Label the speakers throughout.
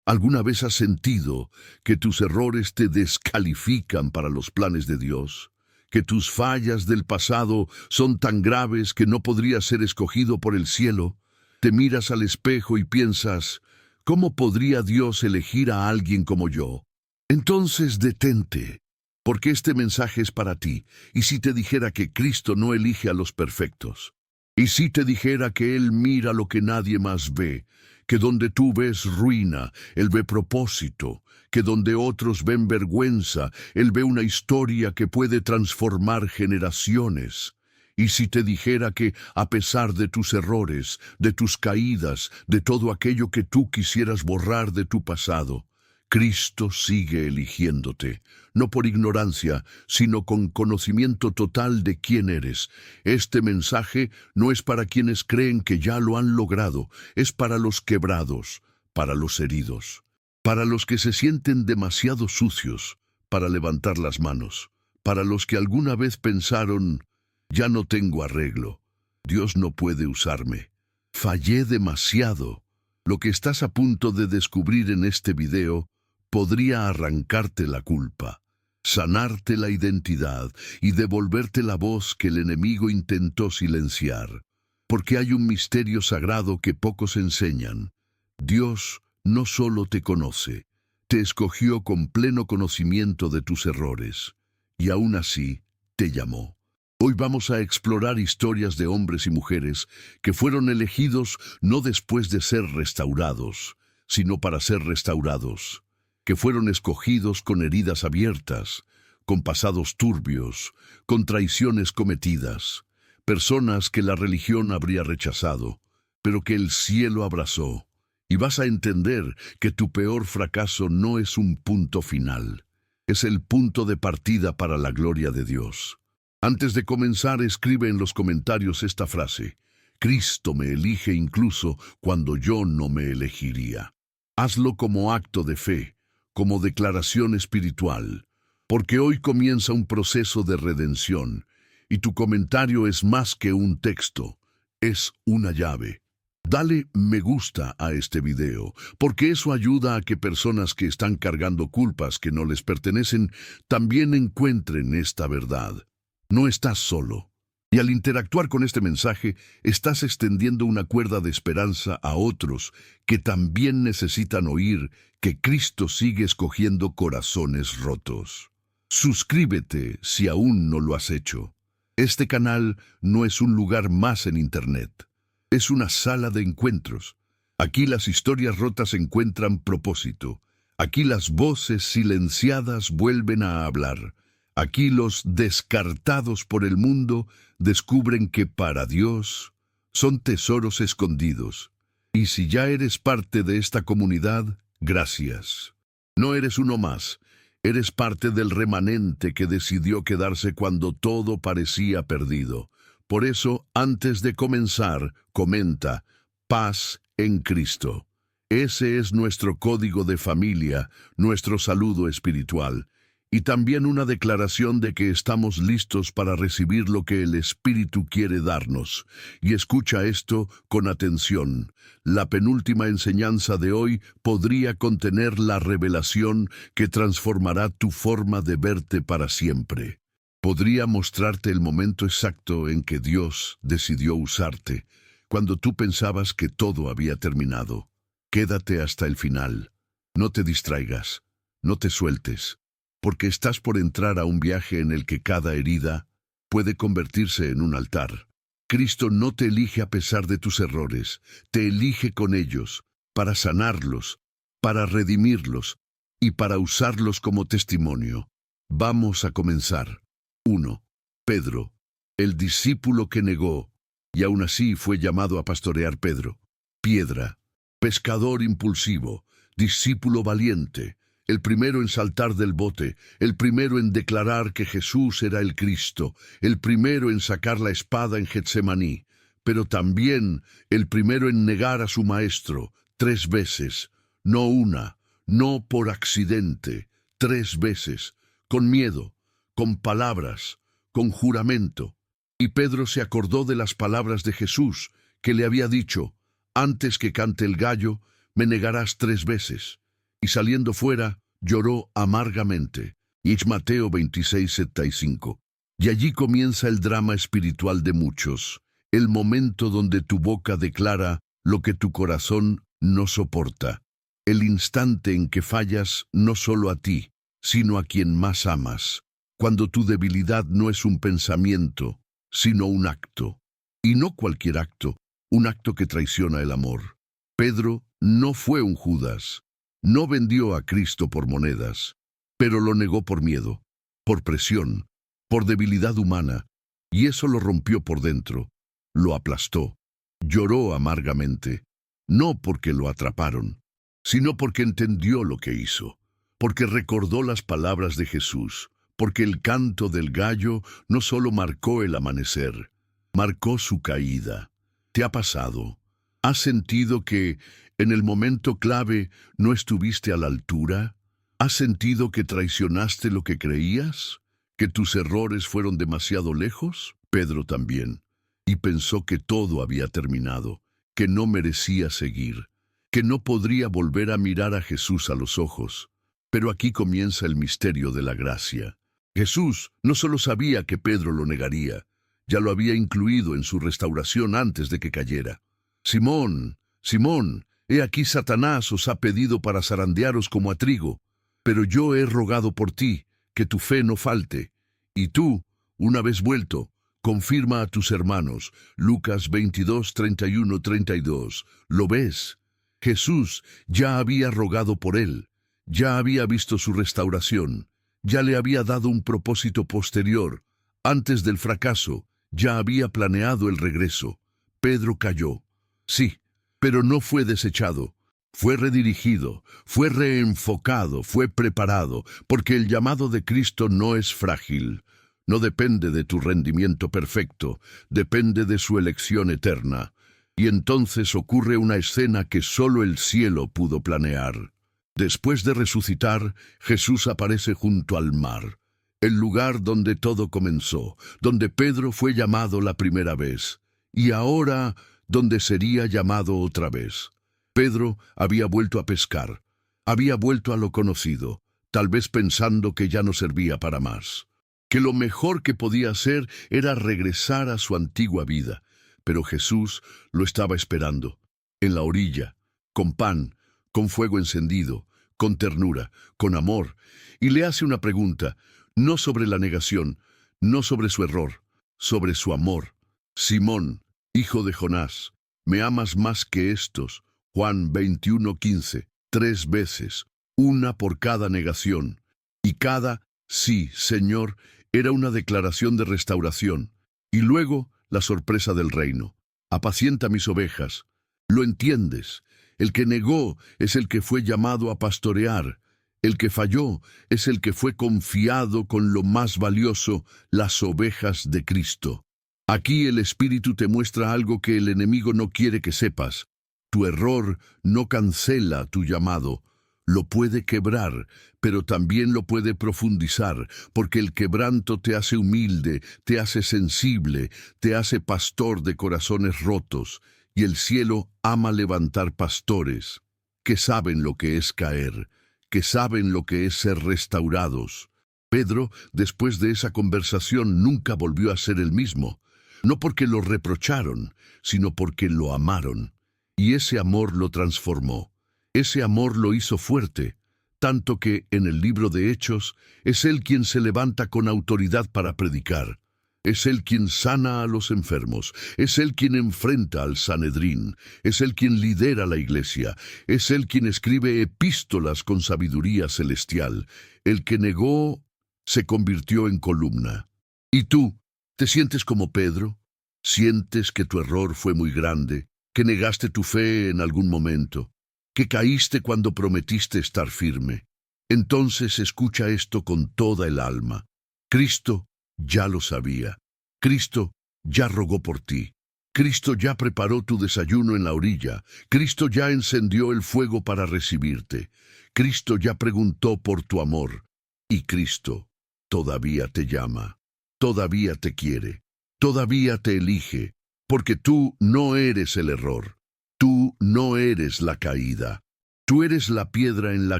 Speaker 1: ¿Alguna vez has sentido que tus errores te descalifican para los planes de Dios? ¿Que tus fallas del pasado son tan graves que no podrías ser escogido por el cielo? Te miras al espejo y piensas, ¿cómo podría Dios elegir a alguien como yo? Entonces detente, porque este mensaje es para ti. ¿Y si te dijera que Cristo no elige a los perfectos? ¿Y si te dijera que Él mira lo que nadie más ve? Que donde tú ves ruina, Él ve propósito, que donde otros ven vergüenza, Él ve una historia que puede transformar generaciones. Y si te dijera que, a pesar de tus errores, de tus caídas, de todo aquello que tú quisieras borrar de tu pasado, Cristo sigue eligiéndote, no por ignorancia, sino con conocimiento total de quién eres. Este mensaje no es para quienes creen que ya lo han logrado, es para los quebrados, para los heridos, para los que se sienten demasiado sucios para levantar las manos, para los que alguna vez pensaron, ya no tengo arreglo, Dios no puede usarme, fallé demasiado. Lo que estás a punto de descubrir en este video podría arrancarte la culpa, sanarte la identidad y devolverte la voz que el enemigo intentó silenciar. Porque hay un misterio sagrado que pocos enseñan. Dios no solo te conoce, te escogió con pleno conocimiento de tus errores, y aún así te llamó. Hoy vamos a explorar historias de hombres y mujeres que fueron elegidos no después de ser restaurados, sino para ser restaurados, que fueron escogidos con heridas abiertas, con pasados turbios, con traiciones cometidas, personas que la religión habría rechazado, pero que el cielo abrazó. Y vas a entender que tu peor fracaso no es un punto final, es el punto de partida para la gloria de Dios. Antes de comenzar, escribe en los comentarios esta frase: Cristo me elige incluso cuando yo no me elegiría. Hazlo como acto de fe, como declaración espiritual, porque hoy comienza un proceso de redención, y tu comentario es más que un texto, es una llave. Dale me gusta a este video, porque eso ayuda a que personas que están cargando culpas que no les pertenecen también encuentren esta verdad. No estás solo. Y al interactuar con este mensaje, estás extendiendo una cuerda de esperanza a otros que también necesitan oír que Cristo sigue escogiendo corazones rotos. Suscríbete si aún no lo has hecho. Este canal no es un lugar más en Internet. Es una sala de encuentros. Aquí las historias rotas encuentran propósito. Aquí las voces silenciadas vuelven a hablar. Aquí los descartados por el mundo descubren que para Dios son tesoros escondidos. Y si ya eres parte de esta comunidad, gracias. No eres uno más, eres parte del remanente que decidió quedarse cuando todo parecía perdido. Por eso, antes de comenzar, comenta: paz en Cristo. Ese es nuestro código de familia, nuestro saludo espiritual. Y también una declaración de que estamos listos para recibir lo que el Espíritu quiere darnos. Y escucha esto con atención. La penúltima enseñanza de hoy podría contener la revelación que transformará tu forma de verte para siempre. Podría mostrarte el momento exacto en que Dios decidió usarte, cuando tú pensabas que todo había terminado. Quédate hasta el final. No te distraigas. No te sueltes. Porque estás por entrar a un viaje en el que cada herida puede convertirse en un altar. Cristo no te elige a pesar de tus errores, te elige con ellos, para sanarlos, para redimirlos y para usarlos como testimonio. Vamos a comenzar. 1. Pedro, el discípulo que negó, y aún así fue llamado a pastorear Pedro. Piedra, pescador impulsivo, discípulo valiente, el primero en saltar del bote, el primero en declarar que Jesús era el Cristo, el primero en sacar la espada en Getsemaní, pero también el primero en negar a su maestro 3 veces, no una, no por accidente, 3 veces, con miedo, con palabras, con juramento. Y Pedro se acordó de las palabras de Jesús, que le había dicho: antes que cante el gallo, me negarás 3 veces. y saliendo fuera, lloró amargamente. Y Mateo 26:75. Y allí comienza el drama espiritual de muchos, el momento donde tu boca declara lo que tu corazón no soporta, el instante en que fallas no solo a ti, sino a quien más amas, cuando tu debilidad no es un pensamiento, sino un acto. Y no cualquier acto, un acto que traiciona el amor. Pedro no fue un Judas, no vendió a Cristo por monedas, pero lo negó por miedo, por presión, por debilidad humana, y eso lo rompió por dentro, lo aplastó, lloró amargamente, no porque lo atraparon, sino porque entendió lo que hizo, porque recordó las palabras de Jesús, porque el canto del gallo no solo marcó el amanecer, marcó su caída. ¿Te ha pasado? ¿Has sentido que en el momento clave no estuviste a la altura? ¿Has sentido que traicionaste lo que creías? ¿Que tus errores fueron demasiado lejos? Pedro también. Y pensó que todo había terminado, que no merecía seguir, que no podría volver a mirar a Jesús a los ojos. Pero aquí comienza el misterio de la gracia. Jesús no solo sabía que Pedro lo negaría, ya lo había incluido en su restauración antes de que cayera. Simón, Simón, he aquí Satanás os ha pedido para zarandearos como a trigo, pero yo he rogado por ti, que tu fe no falte. Y tú, una vez vuelto, confirma a tus hermanos. Lucas 22, 31, 32. ¿Lo ves? Jesús ya había rogado por él, ya había visto su restauración, ya le había dado un propósito posterior. Antes del fracaso, ya había planeado el regreso. Pedro cayó. Sí, pero no fue desechado. Fue redirigido, fue reenfocado, fue preparado, porque el llamado de Cristo no es frágil. No depende de tu rendimiento perfecto, depende de su elección eterna. Y entonces ocurre una escena que solo el cielo pudo planear. Después de resucitar, Jesús aparece junto al mar, el lugar donde todo comenzó, donde Pedro fue llamado la primera vez, y ahora donde sería llamado otra vez. Pedro había vuelto a pescar, había vuelto a lo conocido, tal vez pensando que ya no servía para más, que lo mejor que podía hacer era regresar a su antigua vida. Pero Jesús lo estaba esperando, en la orilla, con pan, con fuego encendido, con ternura, con amor, y le hace una pregunta, no sobre la negación, no sobre su error, sobre su amor. Simón, hijo de Jonás, ¿me amas más que estos? Juan 21:15, 3 veces, una por cada negación, y cada sí, Señor, era una declaración de restauración. Y luego, la sorpresa del reino. Apacienta mis ovejas. ¿Lo entiendes? El que negó es el que fue llamado a pastorear. El que falló es el que fue confiado con lo más valioso, las ovejas de Cristo. Aquí el Espíritu te muestra algo que el enemigo no quiere que sepas. Tu error no cancela tu llamado. Lo puede quebrar, pero también lo puede profundizar, porque el quebranto te hace humilde, te hace sensible, te hace pastor de corazones rotos, y el cielo ama levantar pastores que saben lo que es caer, que saben lo que es ser restaurados. Pedro, después de esa conversación, nunca volvió a ser el mismo, no porque lo reprocharon, sino porque lo amaron, y ese amor lo transformó. Ese amor lo hizo fuerte, tanto que en el libro de Hechos es él quien se levanta con autoridad para predicar. Es él quien sana a los enfermos, es él quien enfrenta al Sanedrín, es él quien lidera la iglesia, es él quien escribe epístolas con sabiduría celestial. El que negó se convirtió en columna. ¿Y tú, te sientes como Pedro? ¿Sientes que tu error fue muy grande, que negaste tu fe en algún momento, que caíste cuando prometiste estar firme? Entonces escucha esto con toda el alma. Cristo ya lo sabía. Cristo ya rogó por ti. Cristo ya preparó tu desayuno en la orilla. Cristo ya encendió el fuego para recibirte. Cristo ya preguntó por tu amor. Y Cristo todavía te llama, todavía te quiere, todavía te elige, porque tú no eres el error. Tú no eres la caída. Tú eres la piedra en la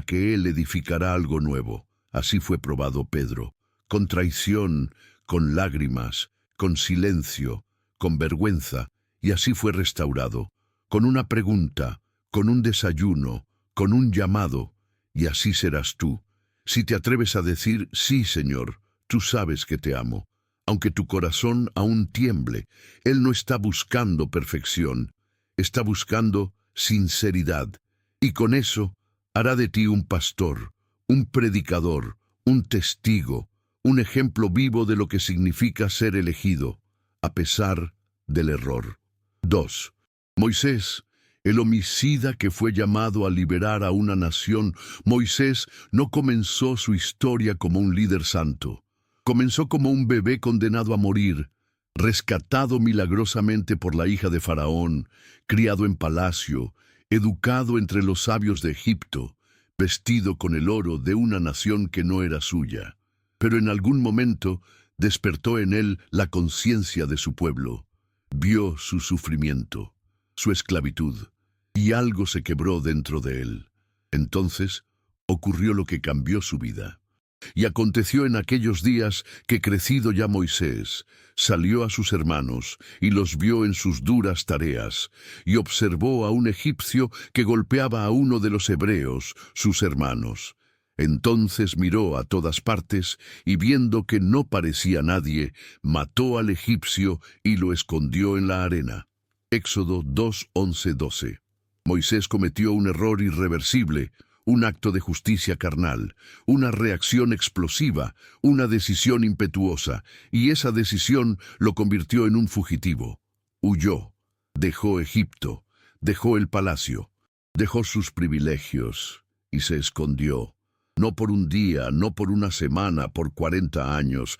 Speaker 1: que Él edificará algo nuevo. Así fue probado Pedro, con traición, con lágrimas, con silencio, con vergüenza, y así fue restaurado, con una pregunta, con un desayuno, con un llamado, y así serás tú. Si te atreves a decir, sí, Señor, tú sabes que te amo. Aunque tu corazón aún tiemble, Él no está buscando perfección, está buscando sinceridad. Y con eso hará de ti un pastor, un predicador, un testigo, un ejemplo vivo de lo que significa ser elegido, a pesar del error. 2. Moisés, el homicida que fue llamado a liberar a una nación. Moisés no comenzó su historia como un líder santo. Comenzó como un bebé condenado a morir, rescatado milagrosamente por la hija de Faraón, criado en palacio, educado entre los sabios de Egipto, vestido con el oro de una nación que no era suya. Pero en algún momento despertó en él la conciencia de su pueblo. Vio su sufrimiento, su esclavitud, y algo se quebró dentro de él. Entonces ocurrió lo que cambió su vida. Y aconteció en aquellos días que, crecido ya Moisés, salió a sus hermanos y los vio en sus duras tareas, y observó a un egipcio que golpeaba a uno de los hebreos, sus hermanos. Entonces miró a todas partes, y viendo que no parecía nadie, mató al egipcio y lo escondió en la arena. Éxodo 2:11-12. Moisés cometió un error irreversible, un acto de justicia carnal, una reacción explosiva, una decisión impetuosa, y esa decisión lo convirtió en un fugitivo. Huyó, dejó Egipto, dejó el palacio, dejó sus privilegios y se escondió. No por un día, no por una semana, por 40 años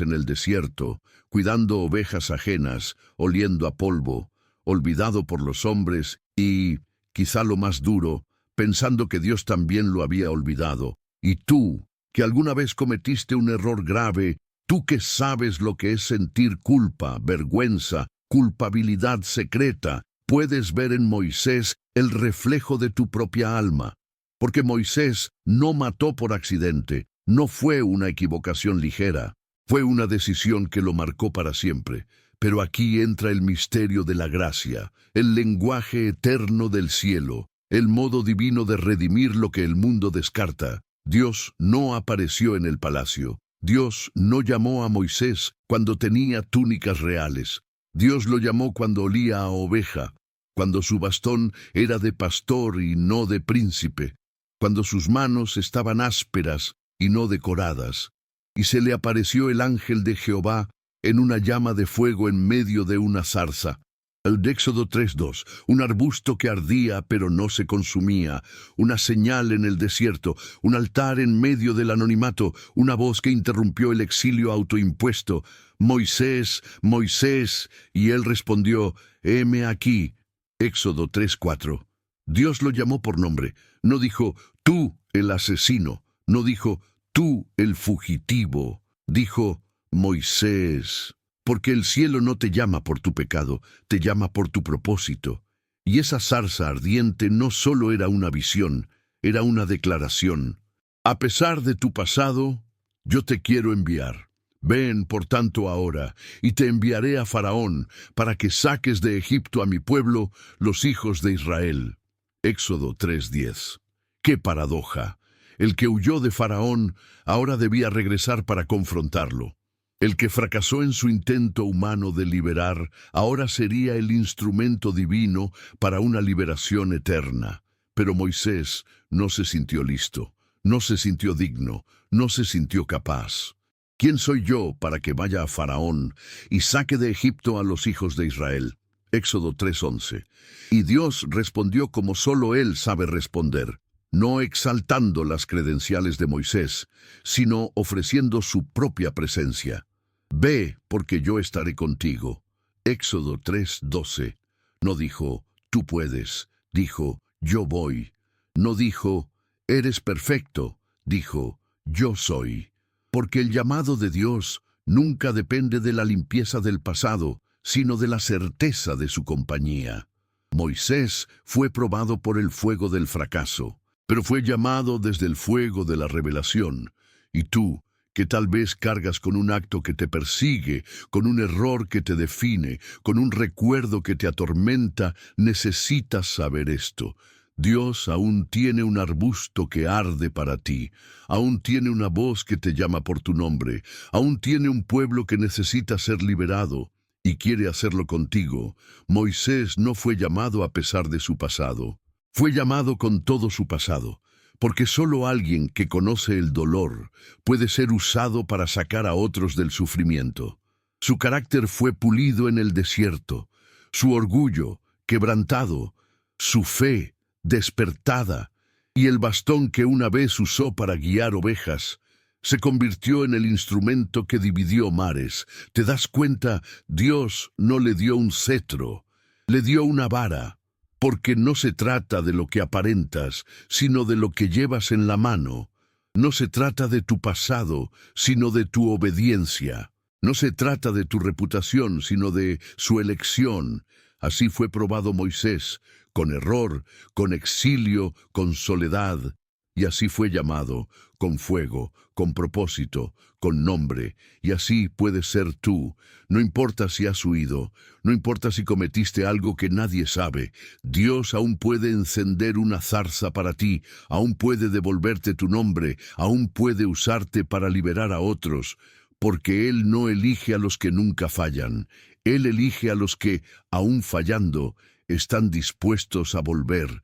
Speaker 1: en el desierto, cuidando ovejas ajenas, oliendo a polvo, olvidado por los hombres y, quizá lo más duro, pensando que Dios también lo había olvidado. Y tú, que alguna vez cometiste un error grave, tú que sabes lo que es sentir culpa, vergüenza, culpabilidad secreta, puedes ver en Moisés el reflejo de tu propia alma. Porque Moisés no mató por accidente, no fue una equivocación ligera, fue una decisión que lo marcó para siempre. Pero aquí entra el misterio de la gracia, el lenguaje eterno del cielo, el modo divino de redimir lo que el mundo descarta. Dios no apareció en el palacio. Dios no llamó a Moisés cuando tenía túnicas reales. Dios lo llamó cuando olía a oveja, cuando su bastón era de pastor y no de príncipe, cuando sus manos estaban ásperas y no decoradas, y se le apareció el ángel de Jehová en una llama de fuego en medio de una zarza. El Éxodo 3:2, un arbusto que ardía pero no se consumía, una señal en el desierto, un altar en medio del anonimato, una voz que interrumpió el exilio autoimpuesto. Moisés, Moisés, y él respondió, heme aquí. Éxodo 3:4. Dios lo llamó por nombre, no dijo, tú el asesino, no dijo, tú el fugitivo, dijo, Moisés. Porque el cielo no te llama por tu pecado, te llama por tu propósito. Y esa zarza ardiente no solo era una visión, era una declaración. A pesar de tu pasado, yo te quiero enviar. Ven, por tanto, ahora, y te enviaré a Faraón, para que saques de Egipto a mi pueblo, los hijos de Israel. Éxodo 3:10. ¡Qué paradoja! El que huyó de Faraón ahora debía regresar para confrontarlo. El que fracasó en su intento humano de liberar, ahora sería el instrumento divino para una liberación eterna. Pero Moisés no se sintió listo, no se sintió digno, no se sintió capaz. ¿Quién soy yo para que vaya a Faraón y saque de Egipto a los hijos de Israel? Éxodo 3:11. Y Dios respondió como solo Él sabe responder, no exaltando las credenciales de Moisés, sino ofreciendo su propia presencia. Ve, porque yo estaré contigo. Éxodo 3:12. No dijo, tú puedes, dijo, yo voy. No dijo, eres perfecto, dijo, yo soy. Porque el llamado de Dios nunca depende de la limpieza del pasado, sino de la certeza de su compañía. Moisés fue probado por el fuego del fracaso, pero fue llamado desde el fuego de la revelación. Y tú, que tal vez cargas con un acto que te persigue, con un error que te define, con un recuerdo que te atormenta, necesitas saber esto. Dios aún tiene un arbusto que arde para ti, aún tiene una voz que te llama por tu nombre, aún tiene un pueblo que necesita ser liberado y quiere hacerlo contigo. Moisés no fue llamado a pesar de su pasado, fue llamado con todo su pasado, porque solo alguien que conoce el dolor puede ser usado para sacar a otros del sufrimiento. Su carácter fue pulido en el desierto, su orgullo quebrantado, su fe despertada, y el bastón que una vez usó para guiar ovejas se convirtió en el instrumento que dividió mares. ¿Te das cuenta? Dios no le dio un cetro, le dio una vara, porque no se trata de lo que aparentas, sino de lo que llevas en la mano. No se trata de tu pasado, sino de tu obediencia. No se trata de tu reputación, sino de su elección. Así fue probado Moisés, con error, con exilio, con soledad, y así fue llamado, con fuego, con propósito, con nombre, y así puedes ser tú. No importa si has huido, no importa si cometiste algo que nadie sabe, Dios aún puede encender una zarza para ti, aún puede devolverte tu nombre, aún puede usarte para liberar a otros, porque Él no elige a los que nunca fallan, Él elige a los que, aún fallando, están dispuestos a volver.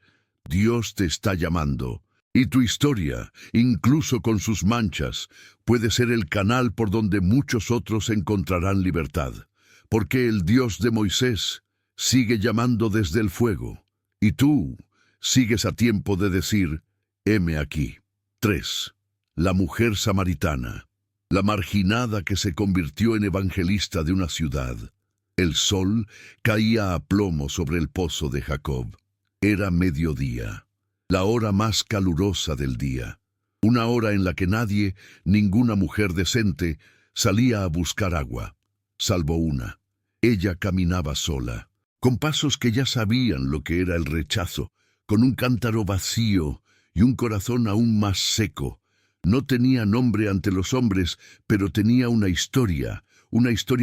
Speaker 1: Dios te está llamando. Y tu historia, incluso con sus manchas, puede ser el canal por donde muchos otros encontrarán libertad. Porque el Dios de Moisés sigue llamando desde el fuego. Y tú sigues a tiempo de decir, heme aquí. 3. La mujer samaritana. La marginada que se convirtió en evangelista de una ciudad. El sol caía a plomo sobre el pozo de Jacob. Era mediodía, la hora más calurosa del día, una hora en la que nadie, ninguna mujer decente, salía a buscar agua, salvo una. Ella caminaba sola, con pasos que ya sabían lo que era el rechazo, con un cántaro vacío y un corazón aún más seco. No tenía nombre ante los hombres, pero tenía una historia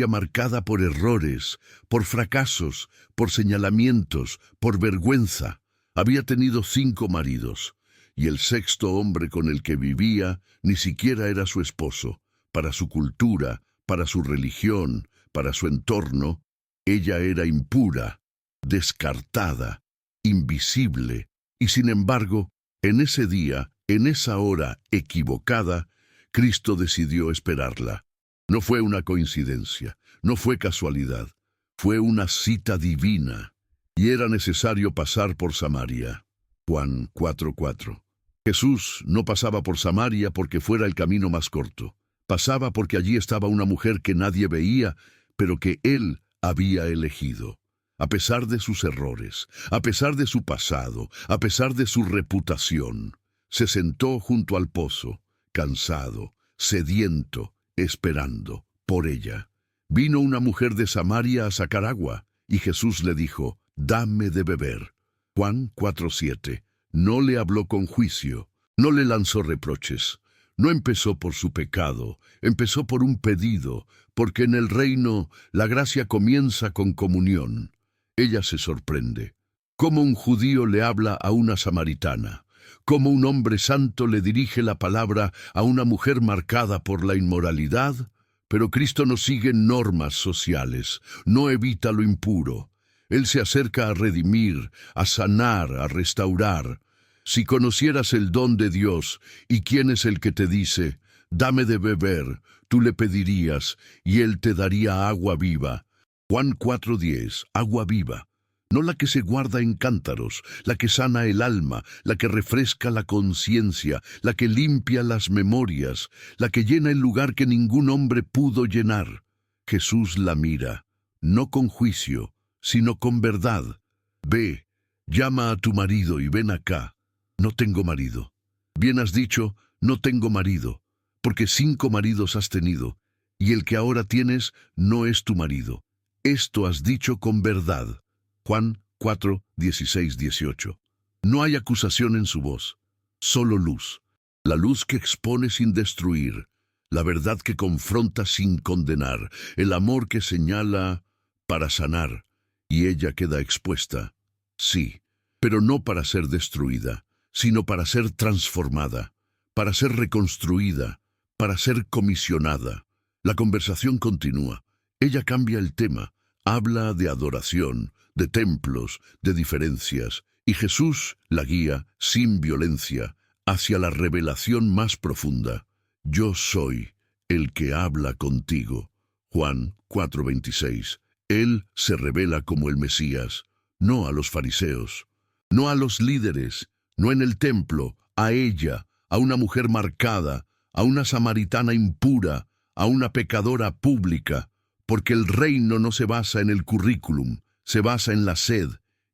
Speaker 1: marcada por errores, por fracasos, por señalamientos, por vergüenza. Había tenido 5 maridos, y el 6.º hombre con el que vivía ni siquiera era su esposo. Para su cultura, para su religión, para su entorno, ella era impura, descartada, invisible, y sin embargo, en ese día, en esa hora equivocada, Cristo decidió esperarla. No fue una coincidencia, no fue casualidad, fue una cita divina, y era necesario pasar por Samaria. Juan 4:4. Jesús no pasaba por Samaria porque fuera el camino más corto. Pasaba porque allí estaba una mujer que nadie veía, pero que Él había elegido. A pesar de sus errores, a pesar de su pasado, a pesar de su reputación, se sentó junto al pozo, cansado, sediento, esperando por ella. Vino una mujer de Samaria a sacar agua, y Jesús le dijo, «Dame de beber». Juan 4:7. No le habló con juicio, no le lanzó reproches. No empezó por su pecado, empezó por un pedido, porque en el reino la gracia comienza con comunión. Ella se sorprende. ¿Cómo un judío le habla a una samaritana? ¿Cómo un hombre santo le dirige la palabra a una mujer marcada por la inmoralidad? Pero Cristo no sigue normas sociales, no evita lo impuro. Él se acerca a redimir, a sanar, a restaurar. Si conocieras el don de Dios y quién es el que te dice, «Dame de beber», tú le pedirías y Él te daría agua viva. Juan 4:10, agua viva. No la que se guarda en cántaros, la que sana el alma, la que refresca la conciencia, la que limpia las memorias, la que llena el lugar que ningún hombre pudo llenar. Jesús la mira, no con juicio, sino con verdad. Ve, llama a tu marido y ven acá. No tengo marido. Bien has dicho, no tengo marido, porque 5 maridos has tenido, y el que ahora tienes no es tu marido. Esto has dicho con verdad. Juan 4, 16, 18. No hay acusación en su voz, solo luz. La luz que expone sin destruir, la verdad que confronta sin condenar, el amor que señala para sanar, y ella queda expuesta. Sí, pero no para ser destruida, sino para ser transformada, para ser reconstruida, para ser comisionada. La conversación continúa. Ella cambia el tema, habla de adoración, de templos, de diferencias, y Jesús la guía, sin violencia, hacia la revelación más profunda. Yo soy el que habla contigo. Juan 4:26. Él se revela como el Mesías, no a los fariseos, no a los líderes, no en el templo, a ella, a una mujer marcada, a una samaritana impura, a una pecadora pública, porque el reino no se basa en el currículum, se basa en la sed,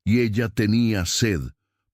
Speaker 1: y ella tenía sed,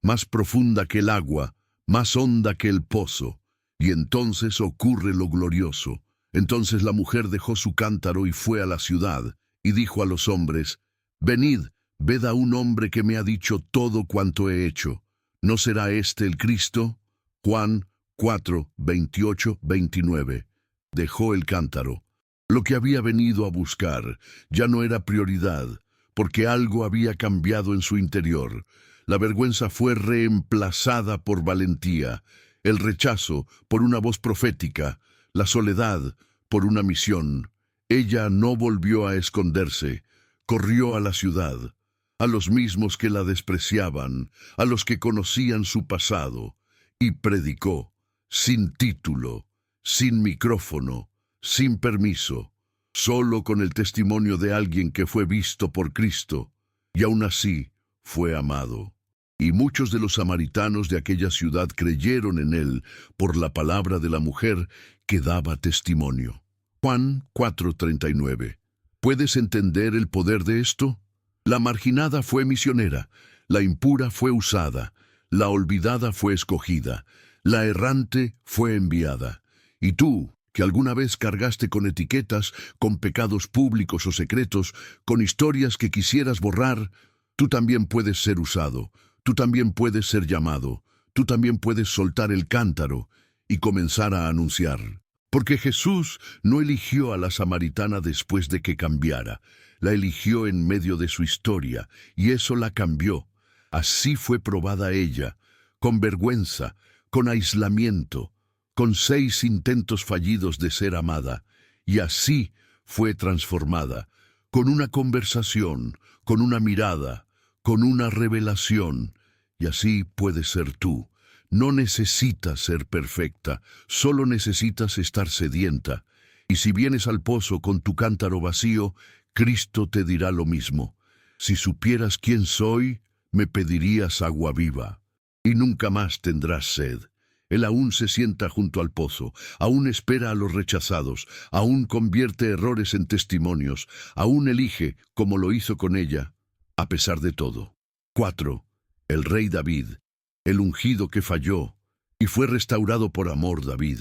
Speaker 1: más profunda que el agua, más honda que el pozo. Y entonces ocurre lo glorioso. Entonces la mujer dejó su cántaro y fue a la ciudad, y dijo a los hombres: «Venid, ved a un hombre que me ha dicho todo cuanto he hecho. ¿No será este el Cristo?» Juan 4, 28, 29. Dejó el cántaro. Lo que había venido a buscar ya no era prioridad, porque algo había cambiado en su interior. La vergüenza fue reemplazada por valentía, el rechazo por una voz profética, la soledad por una misión. Ella no volvió a esconderse, corrió a la ciudad, a los mismos que la despreciaban, a los que conocían su pasado, y predicó, sin título, sin micrófono, sin permiso, solo con el testimonio de alguien que fue visto por Cristo, y aún así fue amado. Y muchos de los samaritanos de aquella ciudad creyeron en él por la palabra de la mujer que daba testimonio. Juan 4:39. ¿Puedes entender el poder de esto? La marginada fue misionera, la impura fue usada, la olvidada fue escogida, la errante fue enviada. Y tú, que alguna vez cargaste con etiquetas, con pecados públicos o secretos, con historias que quisieras borrar, tú también puedes ser usado, tú también puedes ser llamado, tú también puedes soltar el cántaro y comenzar a anunciar. Porque Jesús no eligió a la samaritana después de que cambiara, la eligió en medio de su historia, y eso la cambió. Así fue probada ella, con vergüenza, con aislamiento, con 6 intentos fallidos de ser amada, y así fue transformada, con una conversación, con una mirada, con una revelación, y así puedes ser tú. No necesitas ser perfecta, solo necesitas estar sedienta, y si vienes al pozo con tu cántaro vacío, Cristo te dirá lo mismo. Si supieras quién soy, me pedirías agua viva, y nunca más tendrás sed. Él aún se sienta junto al pozo, aún espera a los rechazados, aún convierte errores en testimonios, aún elige, como lo hizo con ella, a pesar de todo. 4. El rey David, el ungido que falló, y fue restaurado por amor David.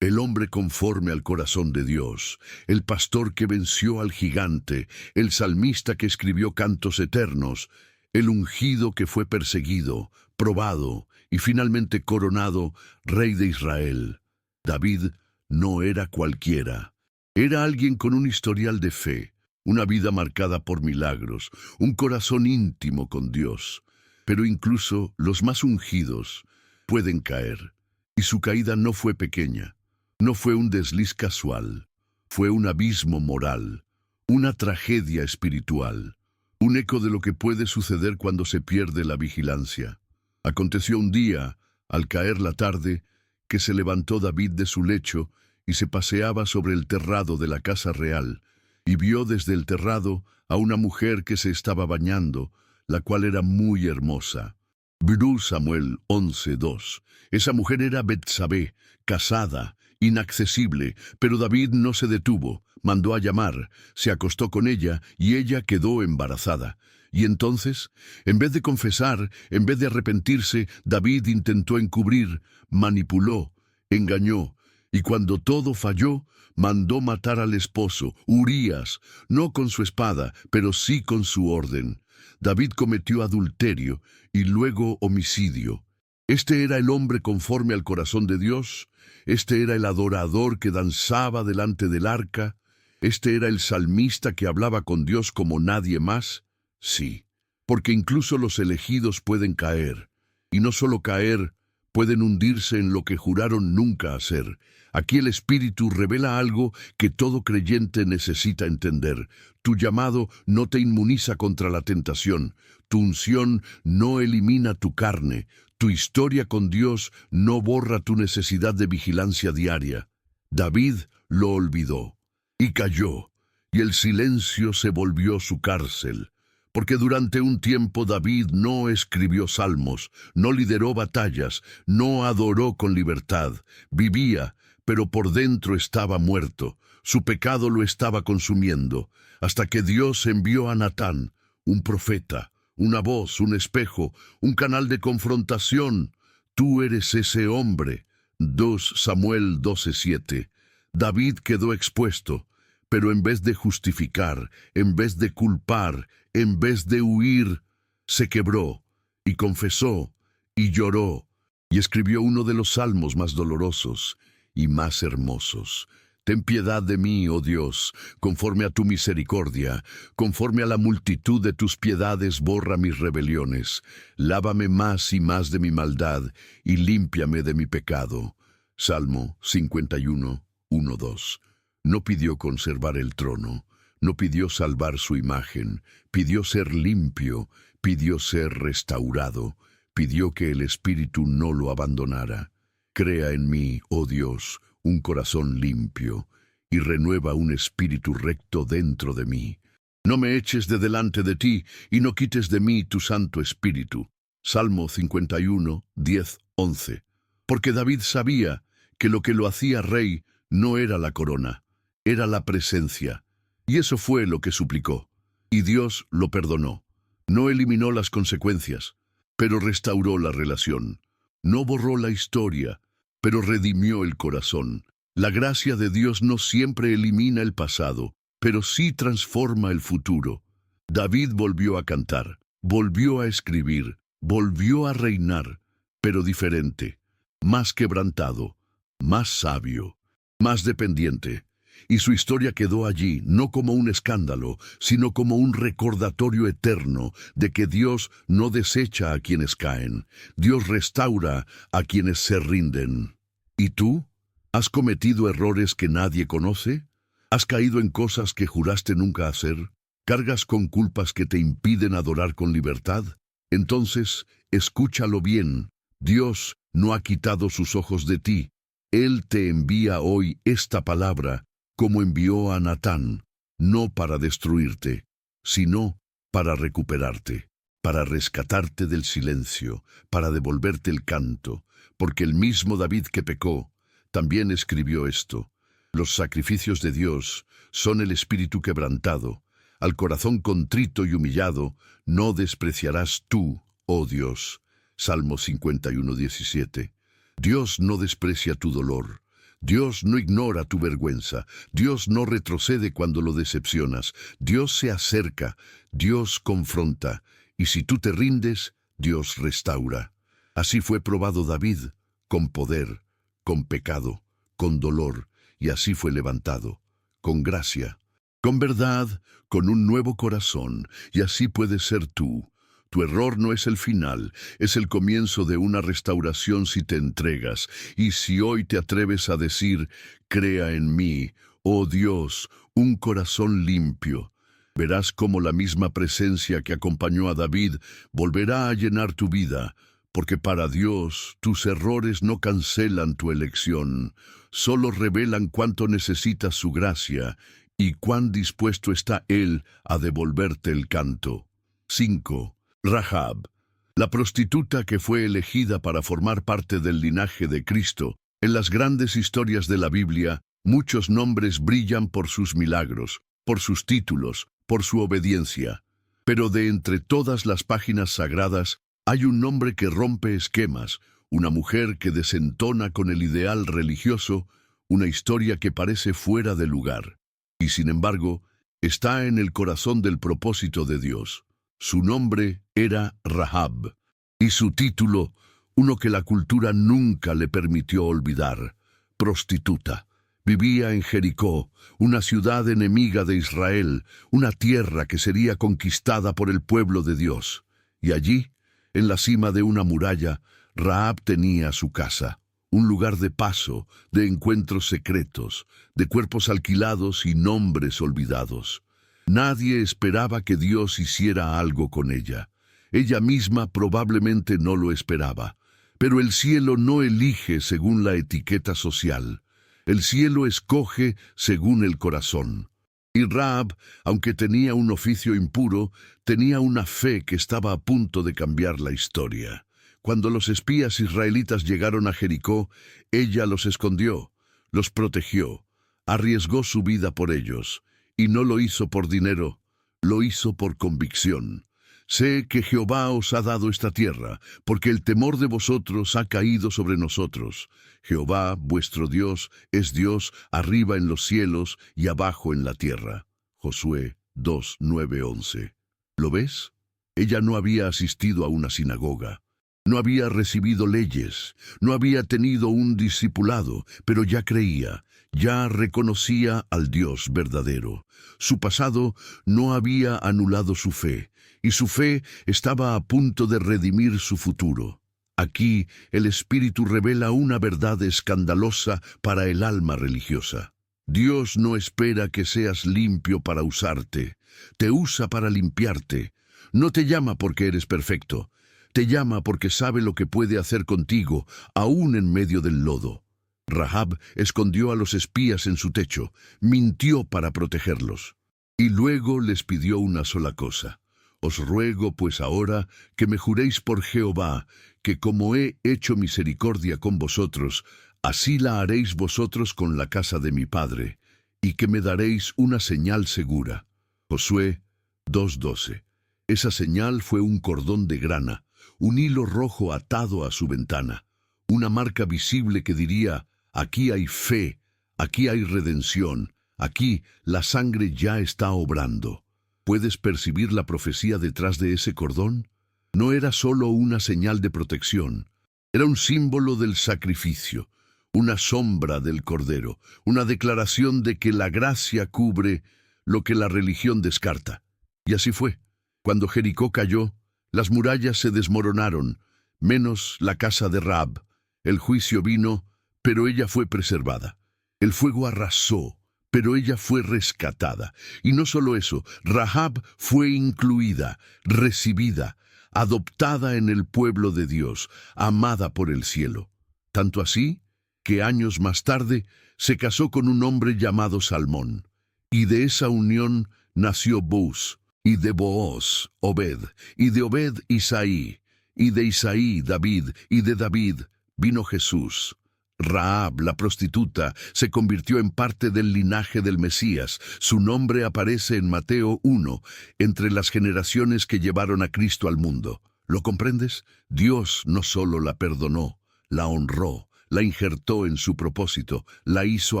Speaker 1: El hombre conforme al corazón de Dios, el pastor que venció al gigante, el salmista que escribió cantos eternos, el ungido que fue perseguido, probado y finalmente coronado rey de Israel. David no era cualquiera. Era alguien con un historial de fe, una vida marcada por milagros, un corazón íntimo con Dios. Pero incluso los más ungidos pueden caer, y su caída no fue pequeña. No fue un desliz casual, fue un abismo moral, una tragedia espiritual, un eco de lo que puede suceder cuando se pierde la vigilancia. Aconteció un día, al caer la tarde, que se levantó David de su lecho y se paseaba sobre el terrado de la casa real, y vio desde el terrado a una mujer que se estaba bañando, la cual era muy hermosa. 1 Samuel 11:2. Esa mujer era Betsabé, casada, inaccesible, pero David no se detuvo, mandó a llamar, se acostó con ella y ella quedó embarazada. Y entonces, en vez de confesar, en vez de arrepentirse, David intentó encubrir, manipuló, engañó, y cuando todo falló, mandó matar al esposo, Urías, no con su espada, pero sí con su orden. David cometió adulterio y luego homicidio. Este era el hombre conforme al corazón de Dios. Este era el adorador que danzaba delante del arca. Este era el salmista que hablaba con Dios como nadie más. Sí, porque incluso los elegidos pueden caer. Y no solo caer, pueden hundirse en lo que juraron nunca hacer. Aquí el Espíritu revela algo que todo creyente necesita entender. Tu llamado no te inmuniza contra la tentación. Tu unción no elimina tu carne. Tu historia con Dios no borra tu necesidad de vigilancia diaria. David lo olvidó y cayó, y el silencio se volvió su cárcel. Porque durante un tiempo David no escribió salmos, no lideró batallas, no adoró con libertad. Vivía, pero por dentro estaba muerto. Su pecado lo estaba consumiendo, hasta que Dios envió a Natán, un profeta, una voz, un espejo, un canal de confrontación. Tú eres ese hombre. 2 Samuel 12:7. David quedó expuesto, pero en vez de justificar, en vez de culpar, en vez de huir, se quebró y confesó y lloró y escribió uno de los salmos más dolorosos y más hermosos. Ten piedad de mí, oh Dios, conforme a tu misericordia, conforme a la multitud de tus piedades borra mis rebeliones. Lávame más y más de mi maldad y límpiame de mi pecado. Salmo 51, 1-2. No pidió conservar el trono, no pidió salvar su imagen, pidió ser limpio, pidió ser restaurado, pidió que el Espíritu no lo abandonara. Crea en mí, oh Dios, un corazón limpio, y renueva un espíritu recto dentro de mí. No me eches de delante de ti, y no quites de mí tu Santo Espíritu. Salmo 51, 10, 11. Porque David sabía que lo hacía rey no era la corona, era la presencia. Y eso fue lo que suplicó. Y Dios lo perdonó. No eliminó las consecuencias, pero restauró la relación. No borró la historia, pero redimió el corazón. La gracia de Dios no siempre elimina el pasado, pero sí transforma el futuro. David volvió a cantar, volvió a escribir, volvió a reinar, pero diferente, más quebrantado, más sabio, más dependiente. Y su historia quedó allí, no como un escándalo, sino como un recordatorio eterno de que Dios no desecha a quienes caen. Dios restaura a quienes se rinden. ¿Y tú? ¿Has cometido errores que nadie conoce? ¿Has caído en cosas que juraste nunca hacer? ¿Cargas con culpas que te impiden adorar con libertad? Entonces, escúchalo bien. Dios no ha quitado sus ojos de ti. Él te envía hoy esta palabra, como envió a Natán, no para destruirte, sino para recuperarte, para rescatarte del silencio, para devolverte el canto, porque el mismo David que pecó, también escribió esto: los sacrificios de Dios son el espíritu quebrantado, al corazón contrito y humillado no despreciarás tú, oh Dios. Salmo 51, 17. Dios no desprecia tu dolor. Dios no ignora tu vergüenza. Dios no retrocede cuando lo decepcionas. Dios se acerca. Dios confronta. Y si tú te rindes, Dios restaura. Así fue probado David, con poder, con pecado, con dolor, y así fue levantado, con gracia, con verdad, con un nuevo corazón, y así puedes ser tú. Tu error no es el final, es el comienzo de una restauración si te entregas. Y si hoy te atreves a decir, crea en mí, oh Dios, un corazón limpio, verás cómo la misma presencia que acompañó a David volverá a llenar tu vida, porque para Dios tus errores no cancelan tu elección, solo revelan cuánto necesitas su gracia y cuán dispuesto está Él a devolverte el canto. 5. Rahab, la prostituta que fue elegida para formar parte del linaje de Cristo. En las grandes historias de la Biblia, muchos nombres brillan por sus milagros, por sus títulos, por su obediencia. Pero de entre todas las páginas sagradas, hay un nombre que rompe esquemas, una mujer que desentona con el ideal religioso, una historia que parece fuera de lugar. Y sin embargo, está en el corazón del propósito de Dios. Su nombre era Rahab, y su título, uno que la cultura nunca le permitió olvidar: prostituta. Vivía en Jericó, una ciudad enemiga de Israel, una tierra que sería conquistada por el pueblo de Dios. Y allí, en la cima de una muralla, Rahab tenía su casa, un lugar de paso, de encuentros secretos, de cuerpos alquilados y nombres olvidados. Nadie esperaba que Dios hiciera algo con ella. Ella misma probablemente no lo esperaba. Pero el cielo no elige según la etiqueta social. El cielo escoge según el corazón. Y Rahab, aunque tenía un oficio impuro, tenía una fe que estaba a punto de cambiar la historia. Cuando los espías israelitas llegaron a Jericó, ella los escondió, los protegió, arriesgó su vida por ellos, y no lo hizo por dinero, lo hizo por convicción. Sé que Jehová os ha dado esta tierra, porque el temor de vosotros ha caído sobre nosotros. Jehová, vuestro Dios, es Dios arriba en los cielos y abajo en la tierra. Josué 2, 9, 11. ¿Lo ves? Ella no había asistido a una sinagoga. No había recibido leyes, no había tenido un discipulado, pero ya creía, ya reconocía al Dios verdadero. Su pasado no había anulado su fe, y su fe estaba a punto de redimir su futuro. Aquí el Espíritu revela una verdad escandalosa para el alma religiosa. Dios no espera que seas limpio para usarte, te usa para limpiarte. No te llama porque eres perfecto, te llama porque sabe lo que puede hacer contigo, aún en medio del lodo. Rahab escondió a los espías en su techo, mintió para protegerlos. Y luego les pidió una sola cosa: os ruego pues ahora que me juréis por Jehová, que como he hecho misericordia con vosotros, así la haréis vosotros con la casa de mi padre, y que me daréis una señal segura. Josué 2:12. Esa señal fue un cordón de grana, un hilo rojo atado a su ventana, una marca visible que diría: aquí hay fe, aquí hay redención, aquí la sangre ya está obrando. ¿Puedes percibir la profecía detrás de ese cordón? No era solo una señal de protección, era un símbolo del sacrificio, una sombra del Cordero, una declaración de que la gracia cubre lo que la religión descarta. Y así fue. Cuando Jericó cayó, las murallas se desmoronaron, menos la casa de Rahab. El juicio vino, pero ella fue preservada. El fuego arrasó, pero ella fue rescatada. Y no solo eso, Rahab fue incluida, recibida, adoptada en el pueblo de Dios, amada por el cielo. Tanto así que años más tarde se casó con un hombre llamado Salmón. Y de esa unión nació Booz, y de Booz Obed, y de Obed Isaí, y de Isaí David, y de David vino Jesús. Rahab, la prostituta, se convirtió en parte del linaje del Mesías. Su nombre aparece en Mateo 1, entre las generaciones que llevaron a Cristo al mundo. ¿Lo comprendes? Dios no solo la perdonó, la honró, la injertó en su propósito, la hizo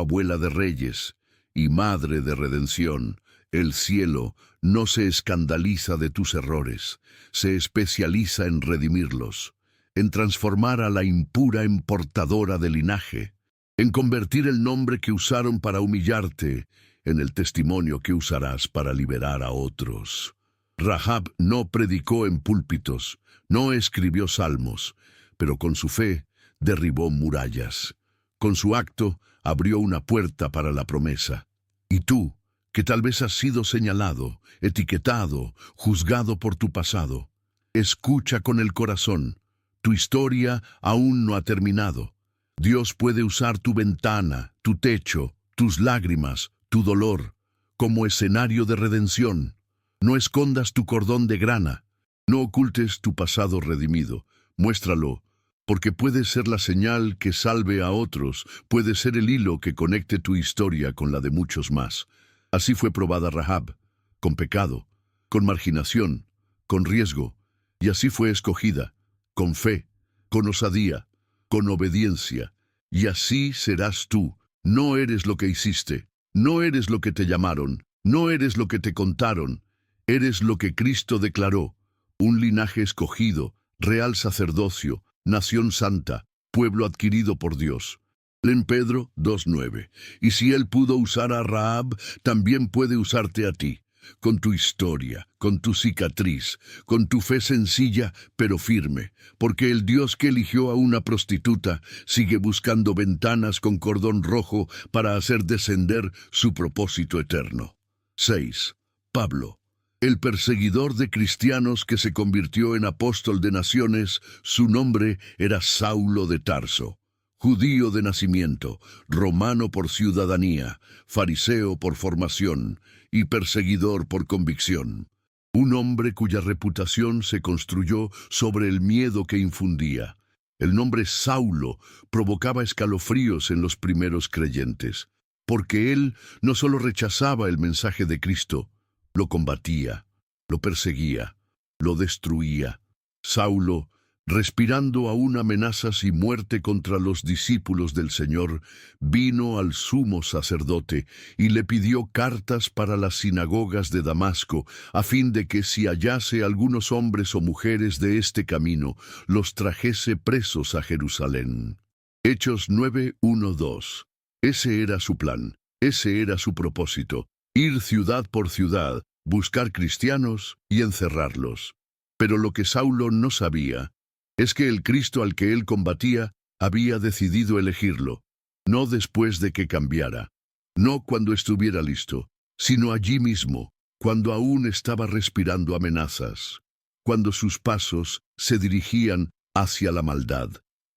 Speaker 1: abuela de reyes y madre de redención. El cielo no se escandaliza de tus errores, se especializa en redimirlos, en transformar a la impura en portadora de linaje, en convertir el nombre que usaron para humillarte en el testimonio que usarás para liberar a otros. Rahab no predicó en púlpitos, no escribió salmos, pero con su fe derribó murallas. Con su acto abrió una puerta para la promesa. Y tú, que tal vez has sido señalado, etiquetado, juzgado por tu pasado, escucha con el corazón. Tu historia aún no ha terminado. Dios puede usar tu ventana, tu techo, tus lágrimas, tu dolor, como escenario de redención. No escondas tu cordón de grana. No ocultes tu pasado redimido. Muéstralo, porque puede ser la señal que salve a otros, puede ser el hilo que conecte tu historia con la de muchos más. Así fue probada Rahab, con pecado, con marginación, con riesgo, y así fue escogida, con fe, con osadía, con obediencia. Y así serás tú. No eres lo que hiciste, no eres lo que te llamaron, no eres lo que te contaron. Eres lo que Cristo declaró, un linaje escogido, real sacerdocio, nación santa, pueblo adquirido por Dios. Leen Pedro 2:9. Y si Él pudo usar a Rahab, también puede usarte a ti, con tu historia, con tu cicatriz, con tu fe sencilla pero firme, porque el Dios que eligió a una prostituta sigue buscando ventanas con cordón rojo para hacer descender su propósito eterno. 6. Pablo. El perseguidor de cristianos que se convirtió en apóstol de naciones, su nombre era Saulo de Tarso. Judío de nacimiento, romano por ciudadanía, fariseo por formación y perseguidor por convicción. Un hombre cuya reputación se construyó sobre el miedo que infundía. El nombre Saulo provocaba escalofríos en los primeros creyentes, porque él no solo rechazaba el mensaje de Cristo, lo combatía, lo perseguía, lo destruía. Saulo, respirando aún amenazas y muerte contra los discípulos del Señor, vino al sumo sacerdote y le pidió cartas para las sinagogas de Damasco, a fin de que si hallase algunos hombres o mujeres de este camino, los trajese presos a Jerusalén. Hechos 9:1-2. Ese era su plan, ese era su propósito, ir ciudad por ciudad, buscar cristianos y encerrarlos. Pero lo que Saulo no sabía es que el Cristo al que él combatía había decidido elegirlo, no después de que cambiara, no cuando estuviera listo, sino allí mismo, cuando aún estaba respirando amenazas, cuando sus pasos se dirigían hacia la maldad.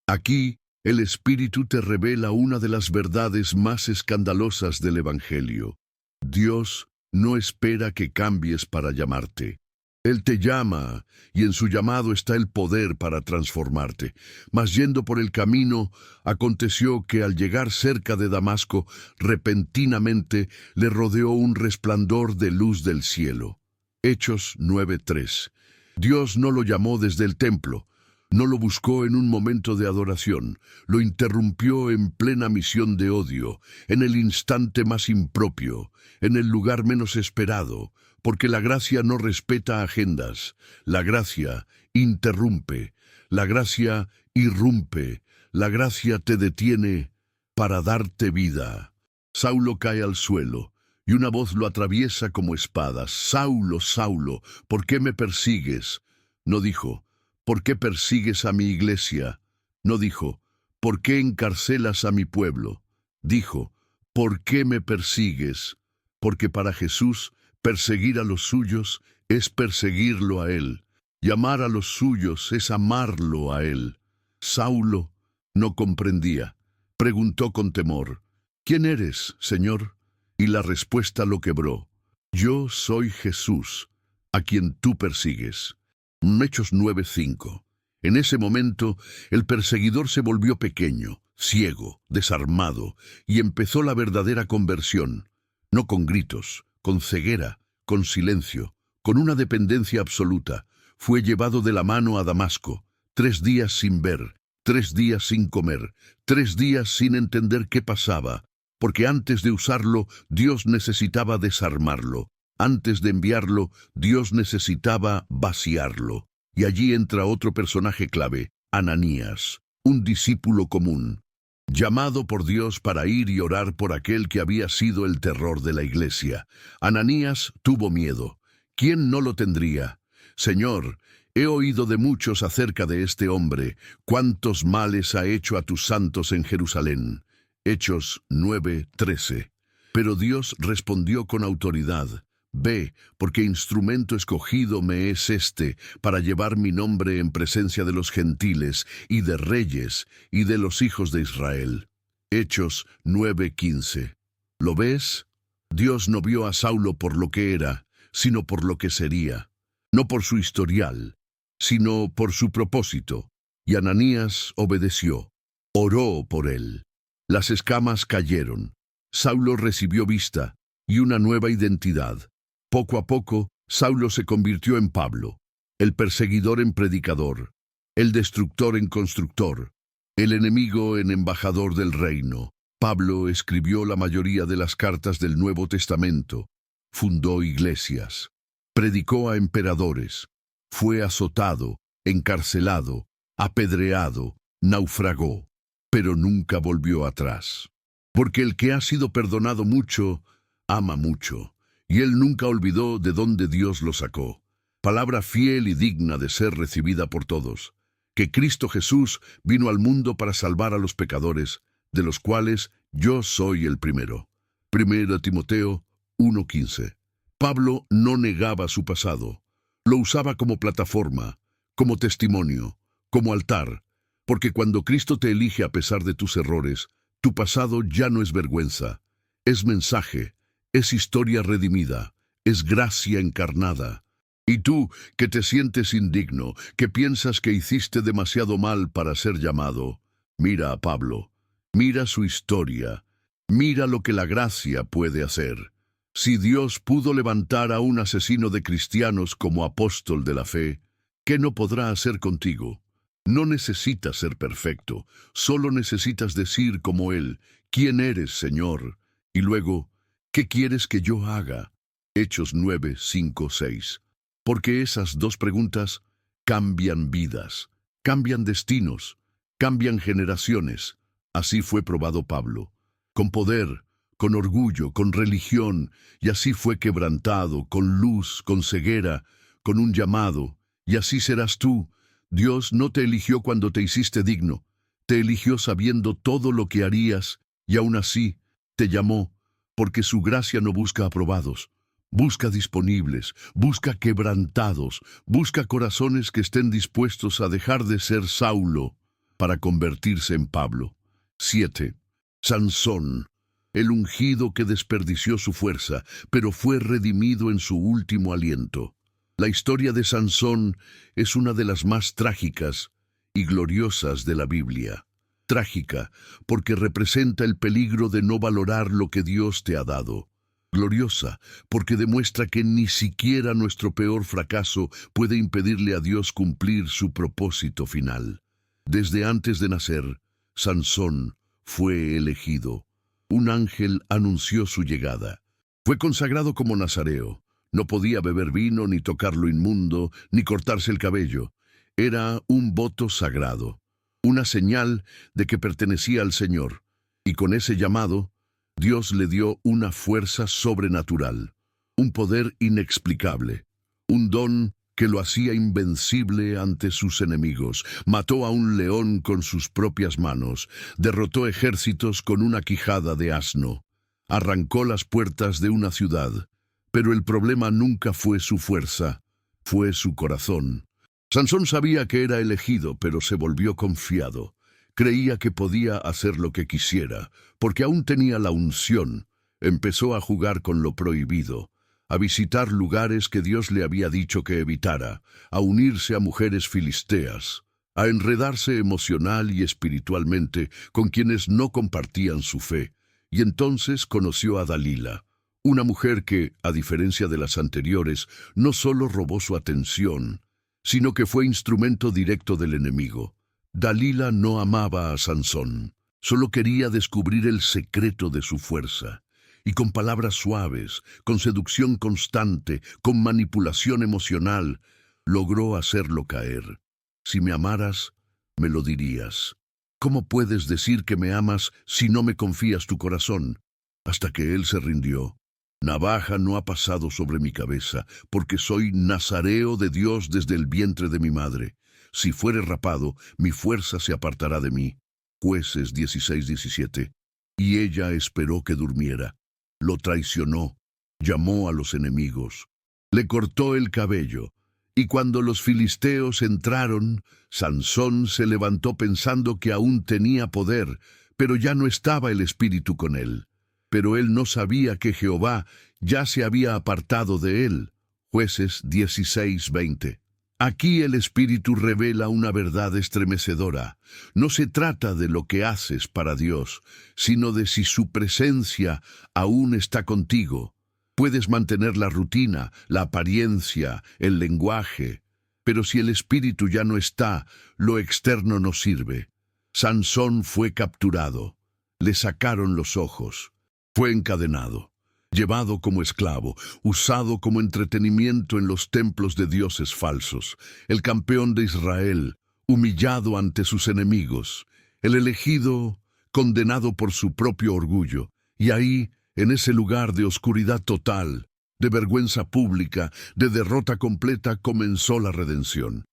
Speaker 1: Aquí, el Espíritu te revela una de las verdades más escandalosas del Evangelio. Dios no espera que cambies para llamarte. Él te llama, y en su llamado está el poder para transformarte. Mas yendo por el camino, aconteció que al llegar cerca de Damasco, repentinamente le rodeó un resplandor de luz del cielo. Hechos 9:3. Dios no lo llamó desde el templo, no lo buscó en un momento de adoración, lo interrumpió en plena misión de odio, en el instante más impropio, en el lugar menos esperado, porque la gracia no respeta agendas, la gracia interrumpe, la gracia irrumpe, la gracia te detiene para darte vida. Saulo cae al suelo, y una voz lo atraviesa como espada. Saulo, Saulo, ¿por qué me persigues? No dijo, ¿por qué persigues a mi iglesia? No dijo, ¿por qué encarcelas a mi pueblo? Dijo, ¿por qué me persigues? Porque para Jesús, perseguir a los suyos es perseguirlo a Él, y amar a los suyos es amarlo a Él. Saulo no comprendía. Preguntó con temor, ¿quién eres, Señor? Y la respuesta lo quebró. Yo soy Jesús, a quien tú persigues. Hechos 9:5. En ese momento, el perseguidor se volvió pequeño, ciego, desarmado, y empezó la verdadera conversión, no con gritos, con ceguera, con silencio, con una dependencia absoluta. Fue llevado de la mano a Damasco, 3 días sin ver, 3 días sin comer, 3 días sin entender qué pasaba, porque antes de usarlo, Dios necesitaba desarmarlo. Antes de enviarlo, Dios necesitaba vaciarlo. Y allí entra otro personaje clave, Ananías, un discípulo común, llamado por Dios para ir y orar por aquel que había sido el terror de la iglesia. Ananías tuvo miedo. ¿Quién no lo tendría? Señor, he oído de muchos acerca de este hombre, cuántos males ha hecho a tus santos en Jerusalén. Hechos 9:13. Pero Dios respondió con autoridad, ve, porque instrumento escogido me es este, para llevar mi nombre en presencia de los gentiles, y de reyes, y de los hijos de Israel. Hechos 9:15. ¿Lo ves? Dios no vio a Saulo por lo que era, sino por lo que sería. No por su historial, sino por su propósito. Y Ananías obedeció. Oró por él. Las escamas cayeron. Saulo recibió vista y una nueva identidad. Poco a poco, Saulo se convirtió en Pablo, el perseguidor en predicador, el destructor en constructor, el enemigo en embajador del reino. Pablo escribió la mayoría de las cartas del Nuevo Testamento, fundó iglesias, predicó a emperadores, fue azotado, encarcelado, apedreado, naufragó, pero nunca volvió atrás. Porque el que ha sido perdonado mucho, ama mucho, y él nunca olvidó de dónde Dios lo sacó. Palabra fiel y digna de ser recibida por todos, que Cristo Jesús vino al mundo para salvar a los pecadores, de los cuales yo soy el primero. 1 Timoteo 1:15. Pablo no negaba su pasado, lo usaba como plataforma, como testimonio, como altar, porque cuando Cristo te elige a pesar de tus errores, tu pasado ya no es vergüenza, es mensaje, es historia redimida, es gracia encarnada. Y tú, que te sientes indigno, que piensas que hiciste demasiado mal para ser llamado, mira a Pablo, mira su historia, mira lo que la gracia puede hacer. Si Dios pudo levantar a un asesino de cristianos como apóstol de la fe, ¿qué no podrá hacer contigo? No necesitas ser perfecto, solo necesitas decir como Él, ¿quién eres, Señor? Y luego, ¿qué quieres que yo haga? Hechos 9, 5, 6. Porque esas dos preguntas cambian vidas, cambian destinos, cambian generaciones. Así fue probado Pablo, con poder, con orgullo, con religión, y así fue quebrantado, con luz, con ceguera, con un llamado, y así serás tú. Dios no te eligió cuando te hiciste digno, te eligió sabiendo todo lo que harías, y aún así te llamó, porque su gracia no busca aprobados, busca disponibles, busca quebrantados, busca corazones que estén dispuestos a dejar de ser Saulo para convertirse en Pablo. 7. Sansón, el ungido que desperdició su fuerza, pero fue redimido en su último aliento. La historia de Sansón es una de las más trágicas y gloriosas de la Biblia. Trágica porque representa el peligro de no valorar lo que Dios te ha dado. Gloriosa porque demuestra que ni siquiera nuestro peor fracaso puede impedirle a Dios cumplir su propósito final. Desde antes de nacer, Sansón fue elegido. Un ángel anunció su llegada. Fue consagrado como nazareo. No podía beber vino, ni tocar lo inmundo, ni cortarse el cabello. Era un voto sagrado, una señal de que pertenecía al Señor. Y con ese llamado, Dios le dio una fuerza sobrenatural, un poder inexplicable, un don que lo hacía invencible ante sus enemigos. Mató a un león con sus propias manos, derrotó ejércitos con una quijada de asno, arrancó las puertas de una ciudad. Pero el problema nunca fue su fuerza, fue su corazón. Sansón sabía que era elegido, pero se volvió confiado. Creía que podía hacer lo que quisiera, porque aún tenía la unción. Empezó a jugar con lo prohibido, a visitar lugares que Dios le había dicho que evitara, a unirse a mujeres filisteas, a enredarse emocional y espiritualmente con quienes no compartían su fe. Y entonces conoció a Dalila, una mujer que, a diferencia de las anteriores, no solo robó su atención, sino que fue instrumento directo del enemigo. Dalila no amaba a Sansón, solo quería descubrir el secreto de su fuerza. Y con palabras suaves, con seducción constante, con manipulación emocional, logró hacerlo caer. Si me amaras, me lo dirías. ¿Cómo puedes decir que me amas si no me confías tu corazón? Hasta que él se rindió. Navaja no ha pasado sobre mi cabeza, porque soy nazareo de Dios desde el vientre de mi madre. Si fuere rapado, mi fuerza se apartará de mí. Jueces 16:17. Y ella esperó que durmiera. Lo traicionó, llamó a los enemigos, le cortó el cabello. Y cuando los filisteos entraron, Sansón se levantó pensando que aún tenía poder, pero ya no estaba el espíritu con él. Pero él no sabía que Jehová ya se había apartado de él. Jueces 16:20. Aquí el Espíritu revela una verdad estremecedora. No se trata de lo que haces para Dios, sino de si su presencia aún está contigo. Puedes mantener la rutina, la apariencia, el lenguaje, pero si el Espíritu ya no está, lo externo no sirve. Sansón fue capturado, le sacaron los ojos. Fue encadenado. llevado como esclavo, usado como entretenimiento en los templos de dioses falsos, el campeón de Israel, humillado ante sus enemigos, el elegido, condenado por su propio orgullo, y ahí, en ese lugar de oscuridad total, de vergüenza pública, de derrota completa, comenzó la redención.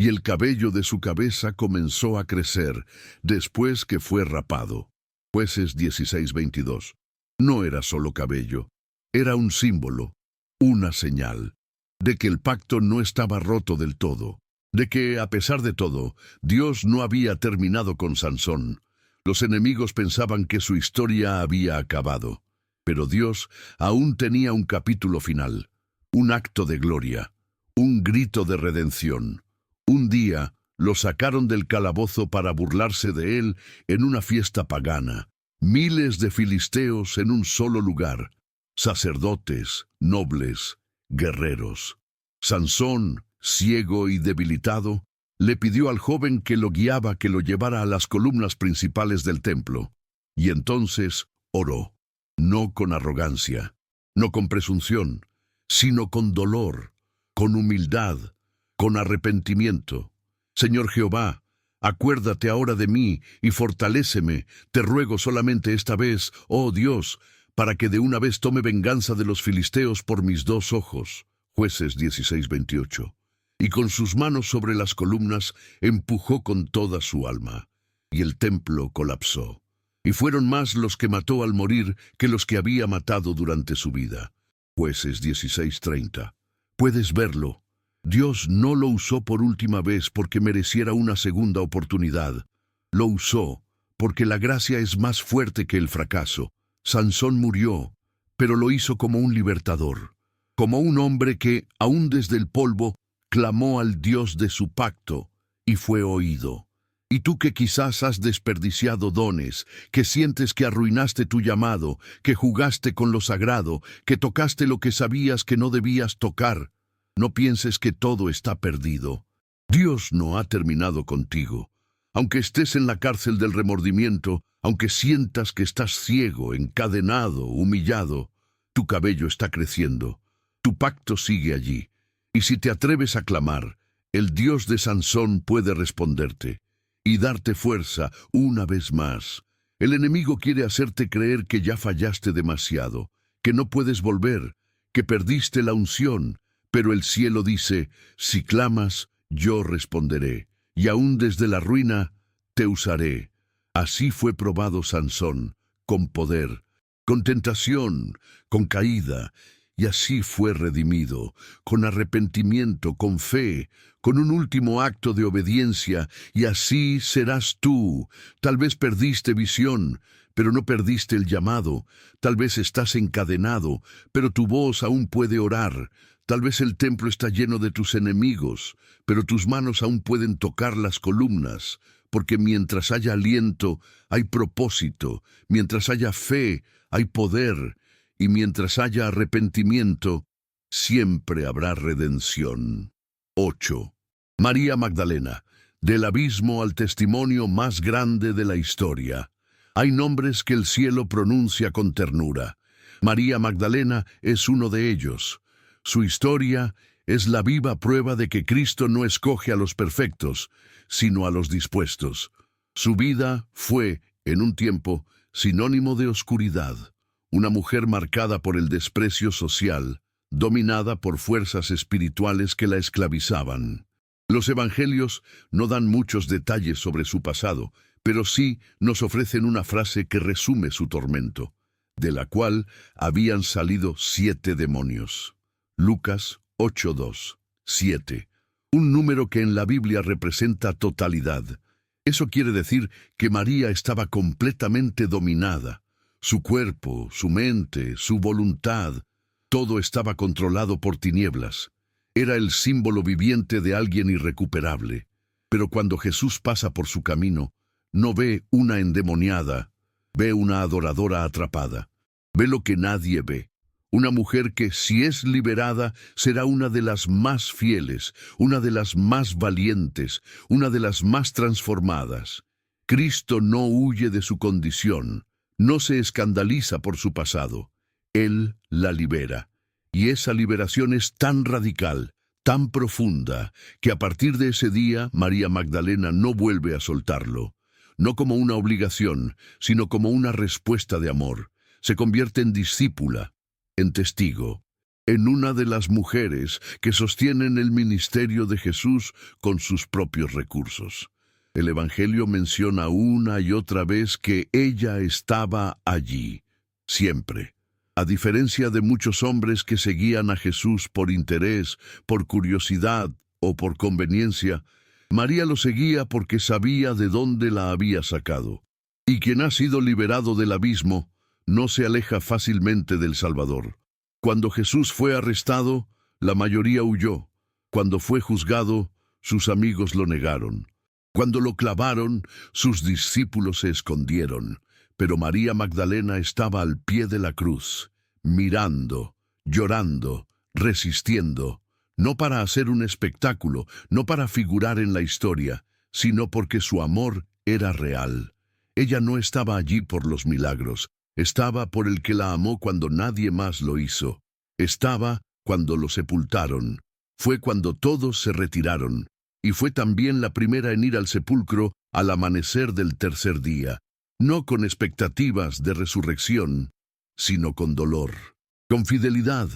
Speaker 1: Y el cabello de su cabeza comenzó a crecer, después que fue rapado. Jueces 16:22. No era solo cabello, era un símbolo, una señal, de que el pacto no estaba roto del todo, de que, a pesar de todo, Dios no había terminado con Sansón. Los enemigos pensaban que su historia había acabado, pero Dios aún tenía un capítulo final, un acto de gloria, un grito de redención. Un día lo sacaron del calabozo para burlarse de él en una fiesta pagana. Miles de filisteos en un solo lugar, sacerdotes, nobles, guerreros. Sansón, ciego y debilitado, le pidió al joven que lo guiaba que lo llevara a las columnas principales del templo. Y entonces oró, no con arrogancia, no con presunción, sino con dolor, con humildad, con arrepentimiento. Señor Jehová, acuérdate ahora de mí y fortaléceme, te ruego solamente esta vez, oh Dios, para que de una vez tome venganza de los filisteos por mis dos ojos. Jueces 16:28. Y con sus manos sobre las columnas empujó con toda su alma, y el templo colapsó. Y fueron más los que mató al morir que los que había matado durante su vida. Jueces 16:30. Puedes verlo. Dios no lo usó por última vez porque mereciera una segunda oportunidad. Lo usó porque la gracia es más fuerte que el fracaso. Sansón murió, pero lo hizo como un libertador, como un hombre que, aún desde el polvo, clamó al Dios de su pacto y fue oído. Y tú que quizás has desperdiciado dones, que sientes que arruinaste tu llamado, que jugaste con lo sagrado, que tocaste lo que sabías que no debías tocar, no pienses que todo está perdido. Dios no ha terminado contigo. Aunque estés en la cárcel del remordimiento, aunque sientas que estás ciego, encadenado, humillado, tu cabello está creciendo. Tu pacto sigue allí. Y si te atreves a clamar, el Dios de Sansón puede responderte y darte fuerza una vez más. El enemigo quiere hacerte creer que ya fallaste demasiado, que no puedes volver, que perdiste la unción, pero el cielo dice, si clamas, yo responderé, y aún desde la ruina te usaré. Así fue probado Sansón, con poder, con tentación, con caída, y así fue redimido, con arrepentimiento, con fe, con un último acto de obediencia, y así serás tú. Tal vez perdiste visión, pero no perdiste el llamado. Tal vez estás encadenado, pero tu voz aún puede orar. Tal vez el templo está lleno de tus enemigos, pero tus manos aún pueden tocar las columnas, porque mientras haya aliento, hay propósito, mientras haya fe, hay poder, y mientras haya arrepentimiento, siempre habrá redención. 8. María Magdalena, del abismo al testimonio más grande de la historia. Hay nombres que el cielo pronuncia con ternura. María Magdalena es uno de ellos. Su historia es la viva prueba de que Cristo no escoge a los perfectos, sino a los dispuestos. Su vida fue, en un tiempo, sinónimo de oscuridad. Una mujer marcada por el desprecio social, dominada por fuerzas espirituales que la esclavizaban. Los evangelios no dan muchos detalles sobre su pasado, pero sí nos ofrecen una frase que resume su tormento, de la cual habían salido 7 demonios. Lucas 8:2, 7. Un número que en la Biblia representa totalidad. Eso quiere decir que María estaba completamente dominada. Su cuerpo, su mente, su voluntad, todo estaba controlado por tinieblas. Era el símbolo viviente de alguien irrecuperable. Pero cuando Jesús pasa por su camino, no ve una endemoniada, ve una adoradora atrapada. Ve lo que nadie ve. Una mujer que, si es liberada, será una de las más fieles, una de las más valientes, una de las más transformadas. Cristo no huye de su condición, no se escandaliza por su pasado. Él la libera. Y esa liberación es tan radical, tan profunda, que a partir de ese día María Magdalena no vuelve a soltarlo. No como una obligación, sino como una respuesta de amor. Se convierte en discípula, en testigo, en una de las mujeres que sostienen el ministerio de Jesús con sus propios recursos. El Evangelio menciona una y otra vez que ella estaba allí, siempre. A diferencia de muchos hombres que seguían a Jesús por interés, por curiosidad o por conveniencia, María lo seguía porque sabía de dónde la había sacado. Y quien ha sido liberado del abismo no se aleja fácilmente del Salvador. Cuando Jesús fue arrestado, la mayoría huyó. Cuando fue juzgado, sus amigos lo negaron. Cuando lo clavaron, sus discípulos se escondieron. Pero María Magdalena estaba al pie de la cruz, mirando, llorando, resistiendo. No para hacer un espectáculo, no para figurar en la historia, sino porque su amor era real. Ella no estaba allí por los milagros, estaba por el que la amó cuando nadie más lo hizo. Estaba cuando lo sepultaron. Fue cuando todos se retiraron. Y fue también la primera en ir al sepulcro al amanecer del tercer día, no con expectativas de resurrección, sino con dolor, con fidelidad,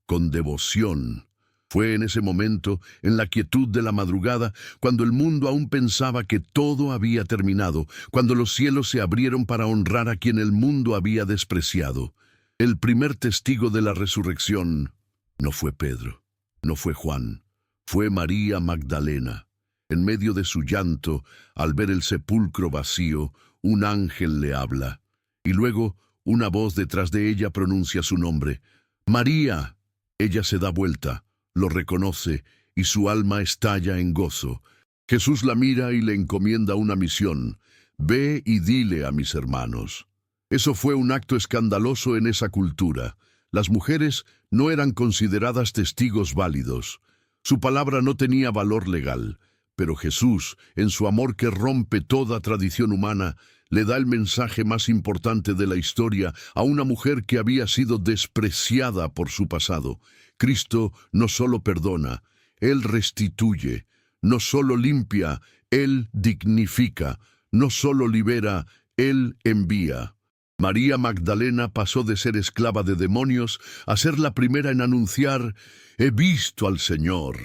Speaker 1: con devoción. Fue en ese momento, en la quietud de la madrugada, cuando el mundo aún pensaba que todo había terminado, cuando los cielos se abrieron para honrar a quien el mundo había despreciado. El primer testigo de la resurrección no fue Pedro, no fue Juan, fue María Magdalena. En medio de su llanto, al ver el sepulcro vacío, un ángel le habla, y luego una voz detrás de ella pronuncia su nombre. ¡María! Ella se da vuelta, lo reconoce, y su alma estalla en gozo. Jesús la mira y le encomienda una misión. Ve y dile a mis hermanos. Eso fue un acto escandaloso en esa cultura. Las mujeres no eran consideradas testigos válidos. Su palabra no tenía valor legal. Pero Jesús, en su amor que rompe toda tradición humana, le da el mensaje más importante de la historia a una mujer que había sido despreciada por su pasado. Cristo no solo perdona, Él restituye, no solo limpia, Él dignifica, no solo libera, Él envía. María Magdalena pasó de ser esclava de demonios a ser la primera en anunciar: «He visto al Señor».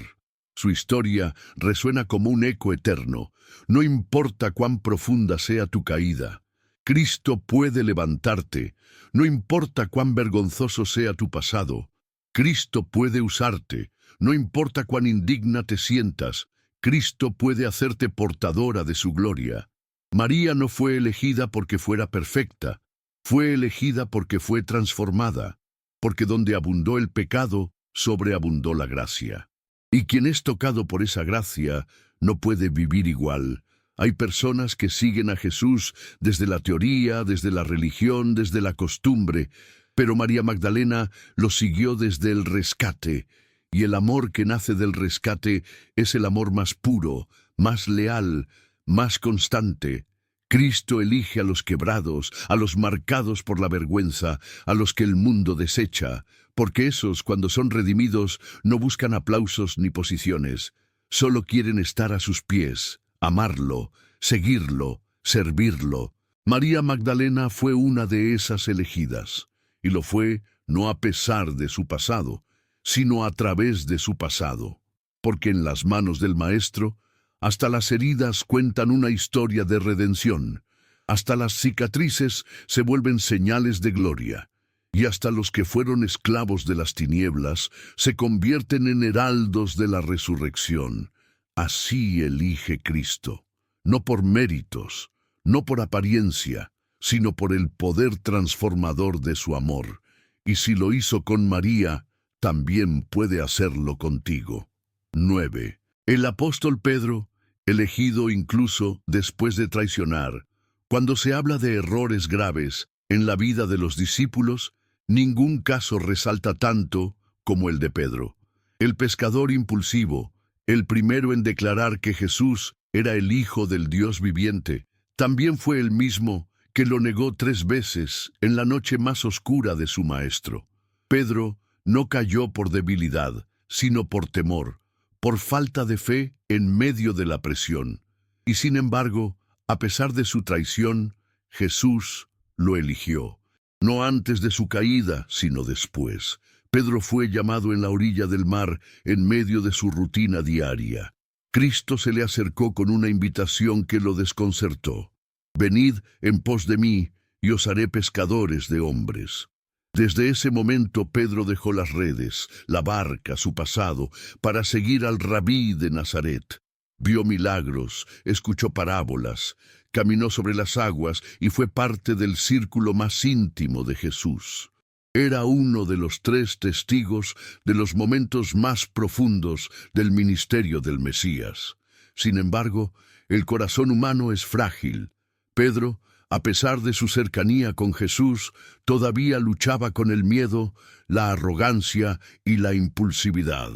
Speaker 1: Su historia resuena como un eco eterno. No importa cuán profunda sea tu caída, Cristo puede levantarte. No importa cuán vergonzoso sea tu pasado, Cristo puede usarte. No importa cuán indigna te sientas, Cristo puede hacerte portadora de su gloria. María no fue elegida porque fuera perfecta, fue elegida porque fue transformada, porque donde abundó el pecado, sobreabundó la gracia. Y quien es tocado por esa gracia no puede vivir igual. Hay personas que siguen a Jesús desde la teoría, desde la religión, desde la costumbre, pero María Magdalena lo siguió desde el rescate, y el amor que nace del rescate es el amor más puro, más leal, más constante. Cristo elige a los quebrados, a los marcados por la vergüenza, a los que el mundo desecha, porque esos, cuando son redimidos, no buscan aplausos ni posiciones, solo quieren estar a sus pies, amarlo, seguirlo, servirlo. María Magdalena fue una de esas elegidas, y lo fue no a pesar de su pasado, sino a través de su pasado, porque en las manos del Maestro, hasta las heridas cuentan una historia de redención, hasta las cicatrices se vuelven señales de gloria, y hasta los que fueron esclavos de las tinieblas se convierten en heraldos de la resurrección. Así elige Cristo, no por méritos, no por apariencia, sino por el poder transformador de su amor. Y si lo hizo con María, también puede hacerlo contigo. 9. El apóstol Pedro, elegido incluso después de traicionar. Cuando se habla de errores graves en la vida de los discípulos, ningún caso resalta tanto como el de Pedro. El pescador impulsivo, el primero en declarar que Jesús era el Hijo del Dios viviente, también fue el mismo que lo negó 3 veces en la noche más oscura de su maestro. Pedro no cayó por debilidad, sino por temor, por falta de fe en medio de la presión. Y sin embargo, a pesar de su traición, Jesús lo eligió. No antes de su caída, sino después. Pedro fue llamado en la orilla del mar en medio de su rutina diaria. Cristo se le acercó con una invitación que lo desconcertó. Venid en pos de mí, y os haré pescadores de hombres. Desde ese momento Pedro dejó las redes, la barca, su pasado, para seguir al Rabí de Nazaret. Vio milagros, escuchó parábolas, caminó sobre las aguas y fue parte del círculo más íntimo de Jesús. Era uno de los 3 testigos de los momentos más profundos del ministerio del Mesías. Sin embargo, el corazón humano es frágil. Pedro, a pesar de su cercanía con Jesús, todavía luchaba con el miedo, la arrogancia y la impulsividad.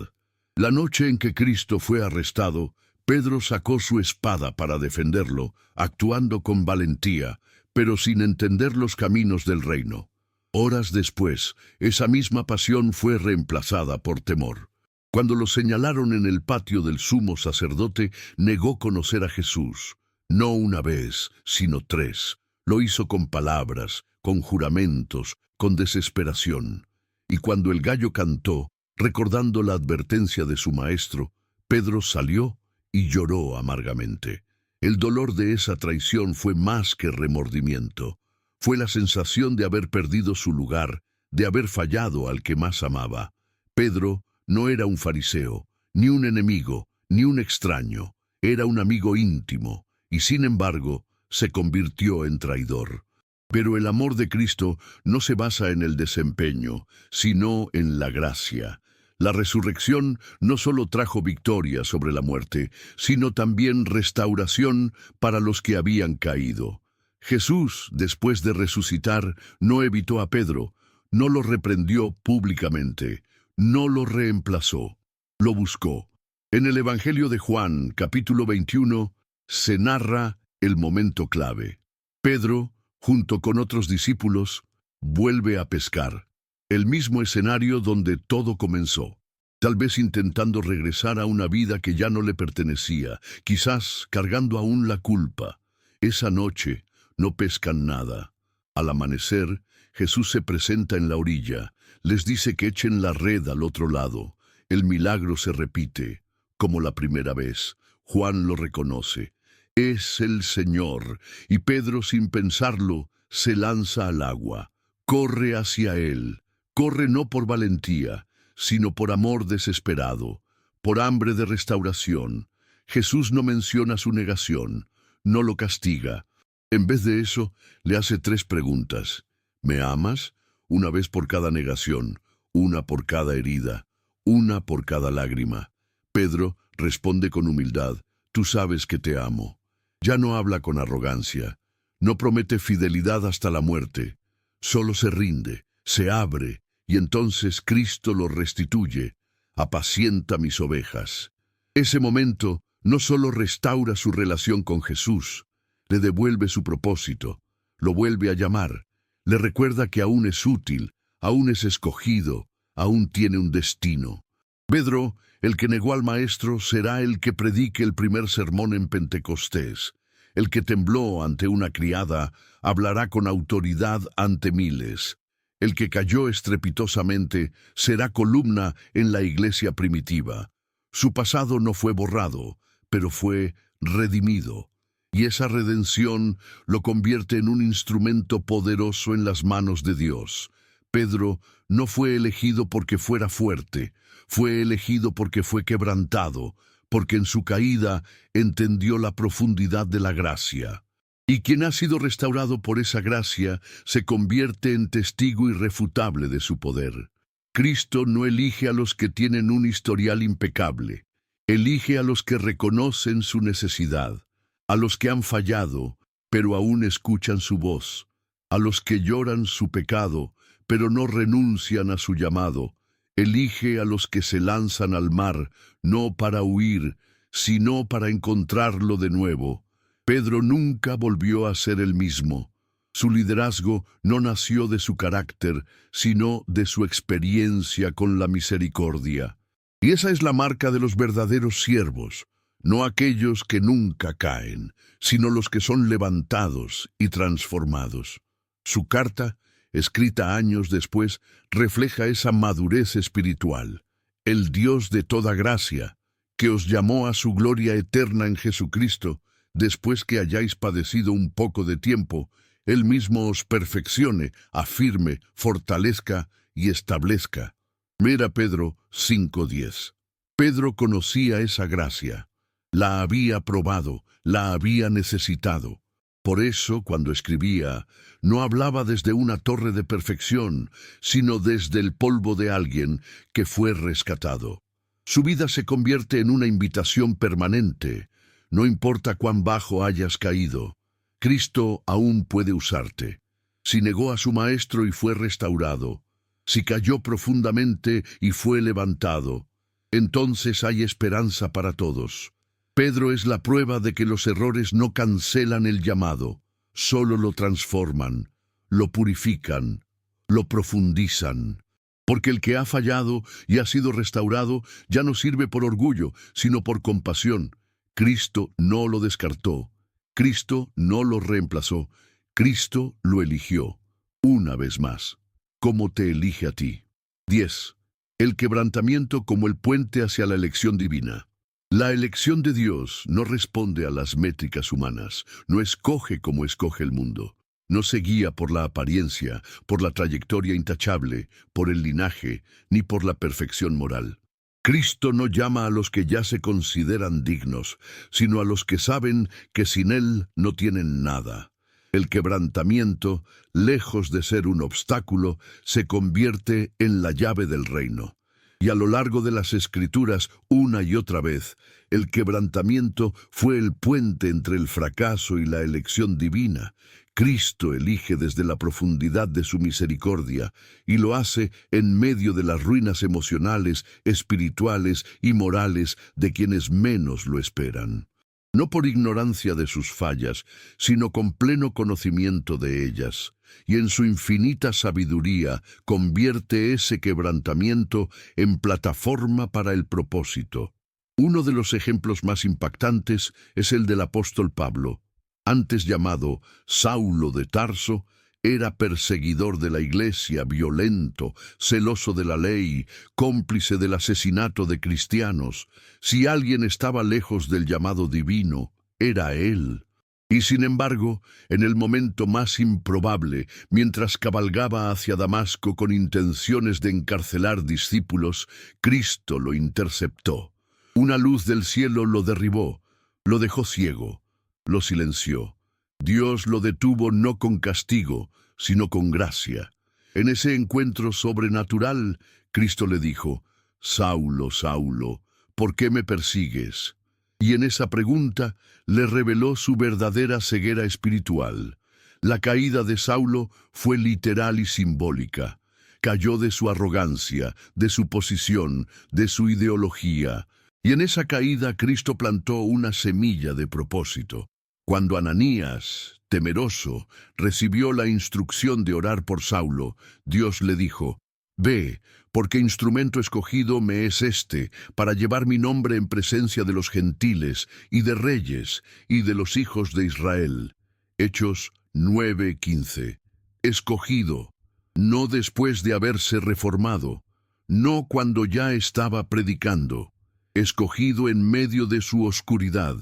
Speaker 1: La noche en que Cristo fue arrestado, Pedro sacó su espada para defenderlo, actuando con valentía, pero sin entender los caminos del reino. Horas después, esa misma pasión fue reemplazada por temor. Cuando lo señalaron en el patio del sumo sacerdote, negó conocer a Jesús. No una vez, sino 3. Lo hizo con palabras, con juramentos, con desesperación. Y cuando el gallo cantó, recordando la advertencia de su maestro, Pedro salió y lloró amargamente. El dolor de esa traición fue más que remordimiento. Fue la sensación de haber perdido su lugar, de haber fallado al que más amaba. Pedro no era un fariseo, ni un enemigo, ni un extraño. Era un amigo íntimo, y sin embargo, se convirtió en traidor. Pero el amor de Cristo no se basa en el desempeño, sino en la gracia. La resurrección no solo trajo victoria sobre la muerte, sino también restauración para los que habían caído. Jesús, después de resucitar, no evitó a Pedro, no lo reprendió públicamente, no lo reemplazó, lo buscó. En el Evangelio de Juan, capítulo 21, se narra el momento clave. Pedro, junto con otros discípulos, vuelve a pescar. El mismo escenario donde todo comenzó. Tal vez intentando regresar a una vida que ya no le pertenecía, quizás cargando aún la culpa. Esa noche no pescan nada. Al amanecer, Jesús se presenta en la orilla, les dice que echen la red al otro lado. El milagro se repite, como la primera vez. Juan lo reconoce. Es el Señor, y Pedro, sin pensarlo, se lanza al agua. Corre hacia él. Corre no por valentía, sino por amor desesperado, por hambre de restauración. Jesús no menciona su negación, no lo castiga. En vez de eso, le hace 3 preguntas. ¿Me amas? Una vez por cada negación, una por cada herida, una por cada lágrima. Pedro responde con humildad, tú sabes que te amo. Ya no habla con arrogancia, no promete fidelidad hasta la muerte, solo se rinde, se abre, y entonces Cristo lo restituye, apacienta mis ovejas. Ese momento no solo restaura su relación con Jesús, le devuelve su propósito, lo vuelve a llamar, le recuerda que aún es útil, aún es escogido, aún tiene un destino. Pedro, el que negó al Maestro, será el que predique el primer sermón en Pentecostés. El que tembló ante una criada, hablará con autoridad ante miles. El que cayó estrepitosamente será columna en la iglesia primitiva. Su pasado no fue borrado, pero fue redimido. Y esa redención lo convierte en un instrumento poderoso en las manos de Dios. Pedro no fue elegido porque fuera fuerte, fue elegido porque fue quebrantado, porque en su caída entendió la profundidad de la gracia. Y quien ha sido restaurado por esa gracia se convierte en testigo irrefutable de su poder. Cristo no elige a los que tienen un historial impecable, elige a los que reconocen su necesidad, a los que han fallado, pero aún escuchan su voz, a los que lloran su pecado, pero no renuncian a su llamado. Elige a los que se lanzan al mar, no para huir, sino para encontrarlo de nuevo. Pedro nunca volvió a ser el mismo. Su liderazgo no nació de su carácter, sino de su experiencia con la misericordia. Y esa es la marca de los verdaderos siervos, no aquellos que nunca caen, sino los que son levantados y transformados. Su carta, escrita años después, refleja esa madurez espiritual. El Dios de toda gracia, que os llamó a su gloria eterna en Jesucristo, después que hayáis padecido un poco de tiempo, Él mismo os perfeccione, afirme, fortalezca y establezca. Mira Pedro 5:10. Pedro conocía esa gracia, la había probado, la había necesitado. Por eso, cuando escribía, no hablaba desde una torre de perfección, sino desde el polvo de alguien que fue rescatado. Su vida se convierte en una invitación permanente. No importa cuán bajo hayas caído, Cristo aún puede usarte. Si negó a su Maestro y fue restaurado, si cayó profundamente y fue levantado, entonces hay esperanza para todos. Pedro es la prueba de que los errores no cancelan el llamado, solo lo transforman, lo purifican, lo profundizan. Porque el que ha fallado y ha sido restaurado ya no sirve por orgullo, sino por compasión. Cristo no lo descartó, Cristo no lo reemplazó, Cristo lo eligió. Una vez más, ¿cómo te elige a ti? 10. El quebrantamiento como el puente hacia la elección divina. La elección de Dios no responde a las métricas humanas, no escoge como escoge el mundo. No se guía por la apariencia, por la trayectoria intachable, por el linaje, ni por la perfección moral. Cristo no llama a los que ya se consideran dignos, sino a los que saben que sin Él no tienen nada. El quebrantamiento, lejos de ser un obstáculo, se convierte en la llave del reino. Y a lo largo de las Escrituras, una y otra vez, el quebrantamiento fue el puente entre el fracaso y la elección divina. Cristo elige desde la profundidad de su misericordia y lo hace en medio de las ruinas emocionales, espirituales y morales de quienes menos lo esperan. No por ignorancia de sus fallas, sino con pleno conocimiento de ellas, y en su infinita sabiduría convierte ese quebrantamiento en plataforma para el propósito. Uno de los ejemplos más impactantes es el del apóstol Pablo. Antes llamado Saulo de Tarso, era perseguidor de la iglesia, violento, celoso de la ley, cómplice del asesinato de cristianos. Si alguien estaba lejos del llamado divino, era él. Y sin embargo, en el momento más improbable, mientras cabalgaba hacia Damasco con intenciones de encarcelar discípulos, Cristo lo interceptó. Una luz del cielo lo derribó, lo dejó ciego, lo silenció. Dios lo detuvo no con castigo, sino con gracia. En ese encuentro sobrenatural, Cristo le dijo: «Saulo, Saulo, ¿por qué me persigues?». Y en esa pregunta le reveló su verdadera ceguera espiritual. La caída de Saulo fue literal y simbólica. Cayó de su arrogancia, de su posición, de su ideología. Y en esa caída Cristo plantó una semilla de propósito. Cuando Ananías, temeroso, recibió la instrucción de orar por Saulo, Dios le dijo: «Ve, porque instrumento escogido me es este, para llevar mi nombre en presencia de los gentiles, y de reyes, y de los hijos de Israel». Hechos 9:15. Escogido, no después de haberse reformado, no cuando ya estaba predicando. Escogido en medio de su oscuridad.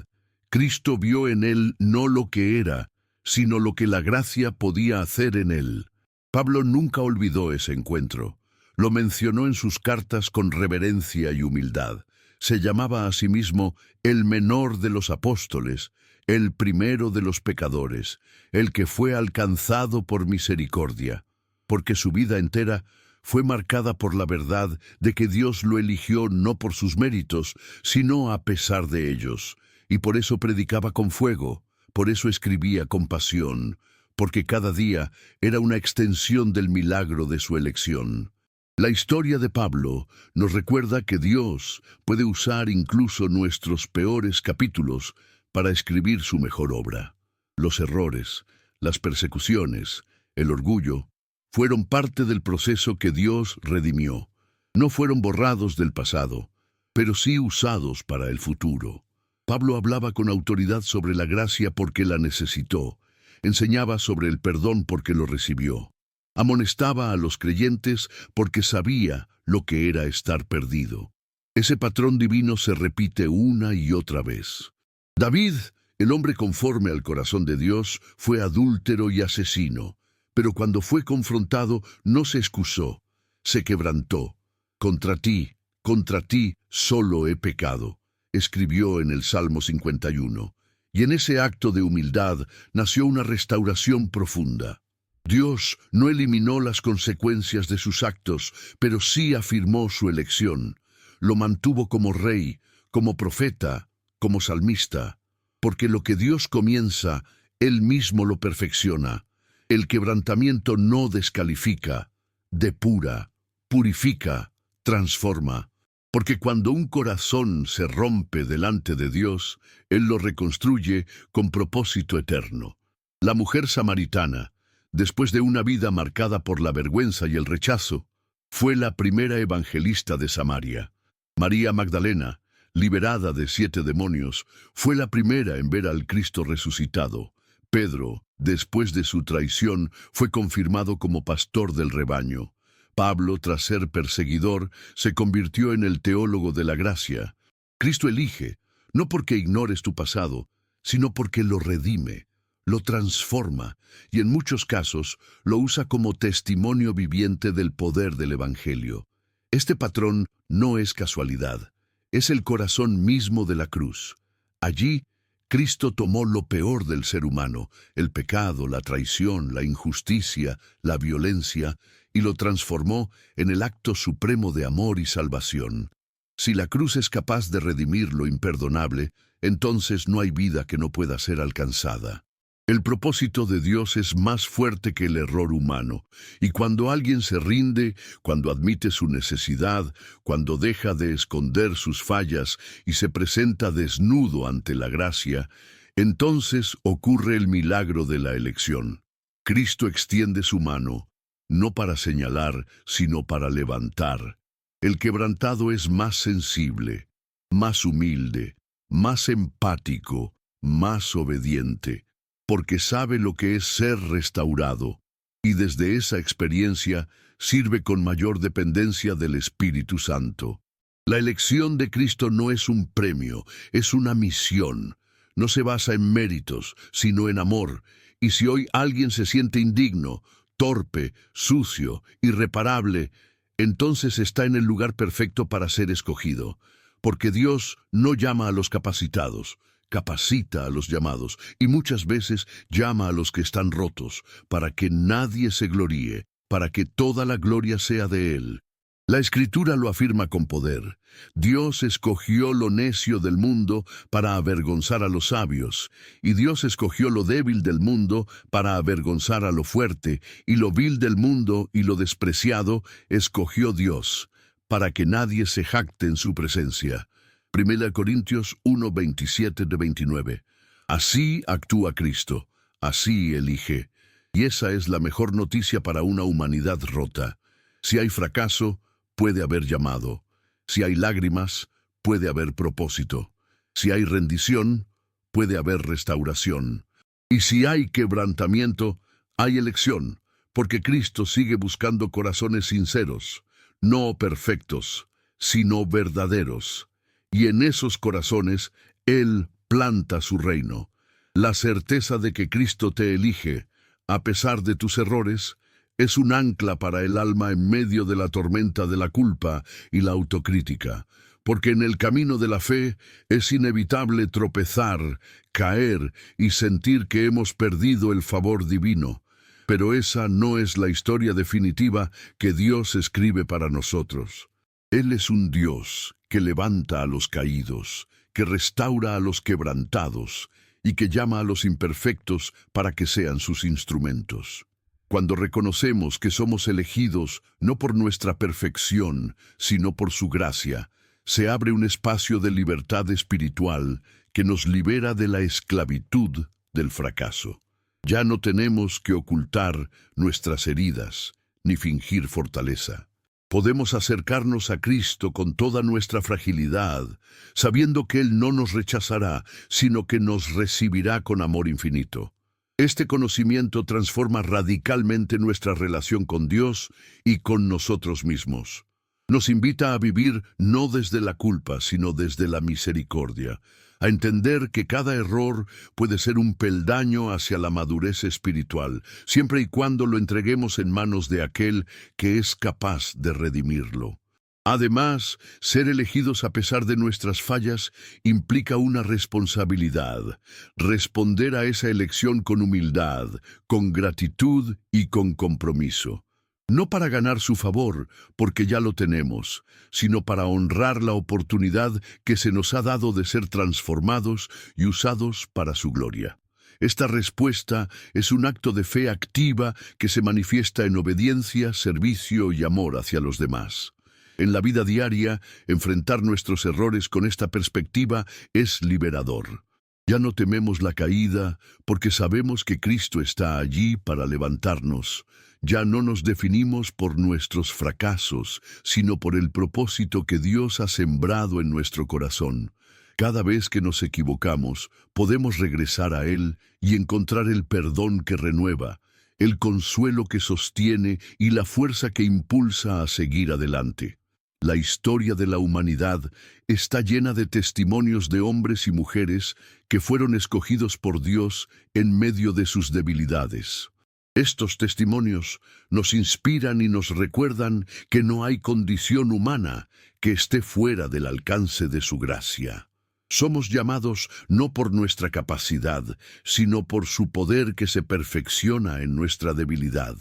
Speaker 1: Cristo vio en él no lo que era, sino lo que la gracia podía hacer en él. Pablo nunca olvidó ese encuentro. Lo mencionó en sus cartas con reverencia y humildad. Se llamaba a sí mismo el menor de los apóstoles, el primero de los pecadores, el que fue alcanzado por misericordia, porque su vida entera fue marcada por la verdad de que Dios lo eligió no por sus méritos, sino a pesar de ellos. Y por eso predicaba con fuego, por eso escribía con pasión, porque cada día era una extensión del milagro de su elección. La historia de Pablo nos recuerda que Dios puede usar incluso nuestros peores capítulos para escribir su mejor obra. Los errores, las persecuciones, el orgullo, fueron parte del proceso que Dios redimió. No fueron borrados del pasado, pero sí usados para el futuro. Pablo hablaba con autoridad sobre la gracia porque la necesitó, enseñaba sobre el perdón porque lo recibió, amonestaba a los creyentes porque sabía lo que era estar perdido. Ese patrón divino se repite una y otra vez. David, el hombre conforme al corazón de Dios, fue adúltero y asesino, pero cuando fue confrontado no se excusó, se quebrantó. Contra ti solo he pecado, escribió en el Salmo 51, y en ese acto de humildad nació una restauración profunda. Dios no eliminó las consecuencias de sus actos, pero sí afirmó su elección. Lo mantuvo como rey, como profeta, como salmista, porque lo que Dios comienza, Él mismo lo perfecciona. El quebrantamiento no descalifica, depura, purifica, transforma, porque cuando un corazón se rompe delante de Dios, Él lo reconstruye con propósito eterno. La mujer samaritana, después de una vida marcada por la vergüenza y el rechazo, fue la primera evangelista de Samaria. María Magdalena, liberada de 7 demonios, fue la primera en ver al Cristo resucitado. Pedro, después de su traición, fue confirmado como pastor del rebaño. Pablo, tras ser perseguidor, se convirtió en el teólogo de la gracia. Cristo elige, no porque ignores tu pasado, sino porque lo redime, lo transforma y en muchos casos lo usa como testimonio viviente del poder del Evangelio. Este patrón no es casualidad, es el corazón mismo de la cruz. Allí, Cristo tomó lo peor del ser humano, el pecado, la traición, la injusticia, la violencia, y lo transformó en el acto supremo de amor y salvación. Si la cruz es capaz de redimir lo imperdonable, entonces no hay vida que no pueda ser alcanzada. El propósito de Dios es más fuerte que el error humano, y cuando alguien se rinde, cuando admite su necesidad, cuando deja de esconder sus fallas y se presenta desnudo ante la gracia, entonces ocurre el milagro de la elección. Cristo extiende su mano, no para señalar, sino para levantar. El quebrantado es más sensible, más humilde, más empático, más obediente, porque sabe lo que es ser restaurado, y desde esa experiencia sirve con mayor dependencia del Espíritu Santo. La elección de Cristo no es un premio, es una misión. No se basa en méritos, sino en amor, y si hoy alguien se siente indigno, torpe, sucio, irreparable, entonces está en el lugar perfecto para ser escogido, porque Dios no llama a los capacitados, capacita a los llamados y muchas veces llama a los que están rotos, para que nadie se gloríe, para que toda la gloria sea de Él. La Escritura lo afirma con poder. Dios escogió lo necio del mundo para avergonzar a los sabios, y Dios escogió lo débil del mundo para avergonzar a lo fuerte, y lo vil del mundo y lo despreciado escogió Dios, para que nadie se jacte en su presencia. 1 Corintios 1, 27-29. Así actúa Cristo, así elige. Y esa es la mejor noticia para una humanidad rota. Si hay fracaso, puede haber llamado. Si hay lágrimas, puede haber propósito. Si hay rendición, puede haber restauración. Y si hay quebrantamiento, hay elección, porque Cristo sigue buscando corazones sinceros, no perfectos, sino verdaderos. Y en esos corazones, Él planta su reino. La certeza de que Cristo te elige, a pesar de tus errores, es un ancla para el alma en medio de la tormenta de la culpa y la autocrítica, porque en el camino de la fe es inevitable tropezar, caer y sentir que hemos perdido el favor divino. Pero esa no es la historia definitiva que Dios escribe para nosotros. Él es un Dios que levanta a los caídos, que restaura a los quebrantados y que llama a los imperfectos para que sean sus instrumentos. Cuando reconocemos que somos elegidos no por nuestra perfección, sino por su gracia, se abre un espacio de libertad espiritual que nos libera de la esclavitud del fracaso. Ya no tenemos que ocultar nuestras heridas ni fingir fortaleza. Podemos acercarnos a Cristo con toda nuestra fragilidad, sabiendo que Él no nos rechazará, sino que nos recibirá con amor infinito. Este conocimiento transforma radicalmente nuestra relación con Dios y con nosotros mismos. Nos invita a vivir no desde la culpa, sino desde la misericordia, a entender que cada error puede ser un peldaño hacia la madurez espiritual, siempre y cuando lo entreguemos en manos de aquel que es capaz de redimirlo. Además, ser elegidos a pesar de nuestras fallas implica una responsabilidad, responder a esa elección con humildad, con gratitud y con compromiso. No para ganar su favor, porque ya lo tenemos, sino para honrar la oportunidad que se nos ha dado de ser transformados y usados para su gloria. Esta respuesta es un acto de fe activa que se manifiesta en obediencia, servicio y amor hacia los demás. En la vida diaria, enfrentar nuestros errores con esta perspectiva es liberador. Ya no tememos la caída porque sabemos que Cristo está allí para levantarnos. Ya no nos definimos por nuestros fracasos, sino por el propósito que Dios ha sembrado en nuestro corazón. Cada vez que nos equivocamos, podemos regresar a Él y encontrar el perdón que renueva, el consuelo que sostiene y la fuerza que impulsa a seguir adelante. La historia de la humanidad está llena de testimonios de hombres y mujeres que fueron escogidos por Dios en medio de sus debilidades. Estos testimonios nos inspiran y nos recuerdan que no hay condición humana que esté fuera del alcance de su gracia. Somos llamados no por nuestra capacidad, sino por su poder que se perfecciona en nuestra debilidad.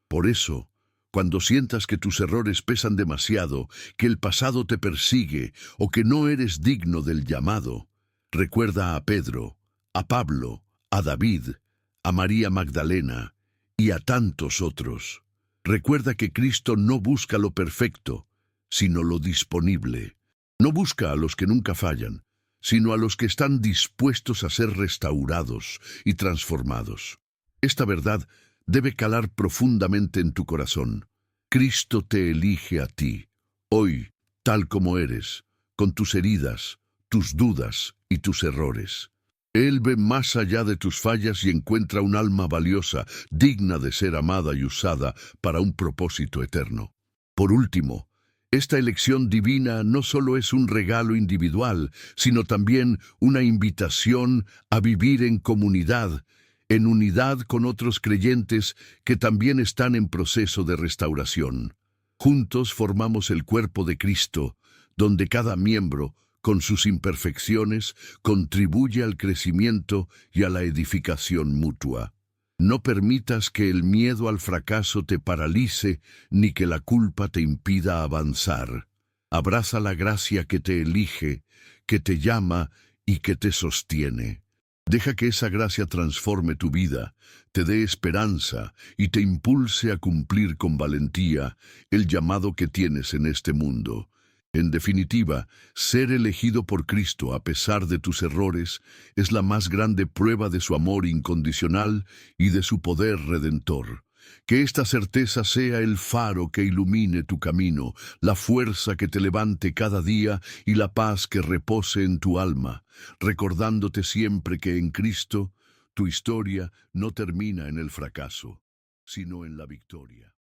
Speaker 1: Por eso, cuando sientas que tus errores pesan demasiado, que el pasado te persigue o que no eres digno del llamado, recuerda a Pedro, a Pablo, a David, a María Magdalena y a tantos otros. Recuerda que Cristo no busca lo perfecto, sino lo disponible. No busca a los que nunca fallan, sino a los que están dispuestos a ser restaurados y transformados. Esta verdad debe calar profundamente en tu corazón. Cristo te elige a ti, hoy, tal como eres, con tus heridas, tus dudas y tus errores. Él ve más allá de tus fallas y encuentra un alma valiosa, digna de ser amada y usada para un propósito eterno. Por último, esta elección divina no solo es un regalo individual, sino también una invitación a vivir en comunidad, en unidad con otros creyentes que también están en proceso de restauración. Juntos formamos el cuerpo de Cristo, donde cada miembro, con sus imperfecciones, contribuye al crecimiento y a la edificación mutua. No permitas que el miedo al fracaso te paralice, ni que la culpa te impida avanzar. Abraza la gracia que te elige, que te llama y que te sostiene. Deja que esa gracia transforme tu vida, te dé esperanza y te impulse a cumplir con valentía el llamado que tienes en este mundo. En definitiva, ser elegido por Cristo a pesar de tus errores es la más grande prueba de su amor incondicional y de su poder redentor. Que esta certeza sea el faro que ilumine tu camino, la fuerza que te levante cada día y la paz que repose en tu alma, recordándote siempre que en Cristo tu historia no termina en el fracaso, sino en la victoria.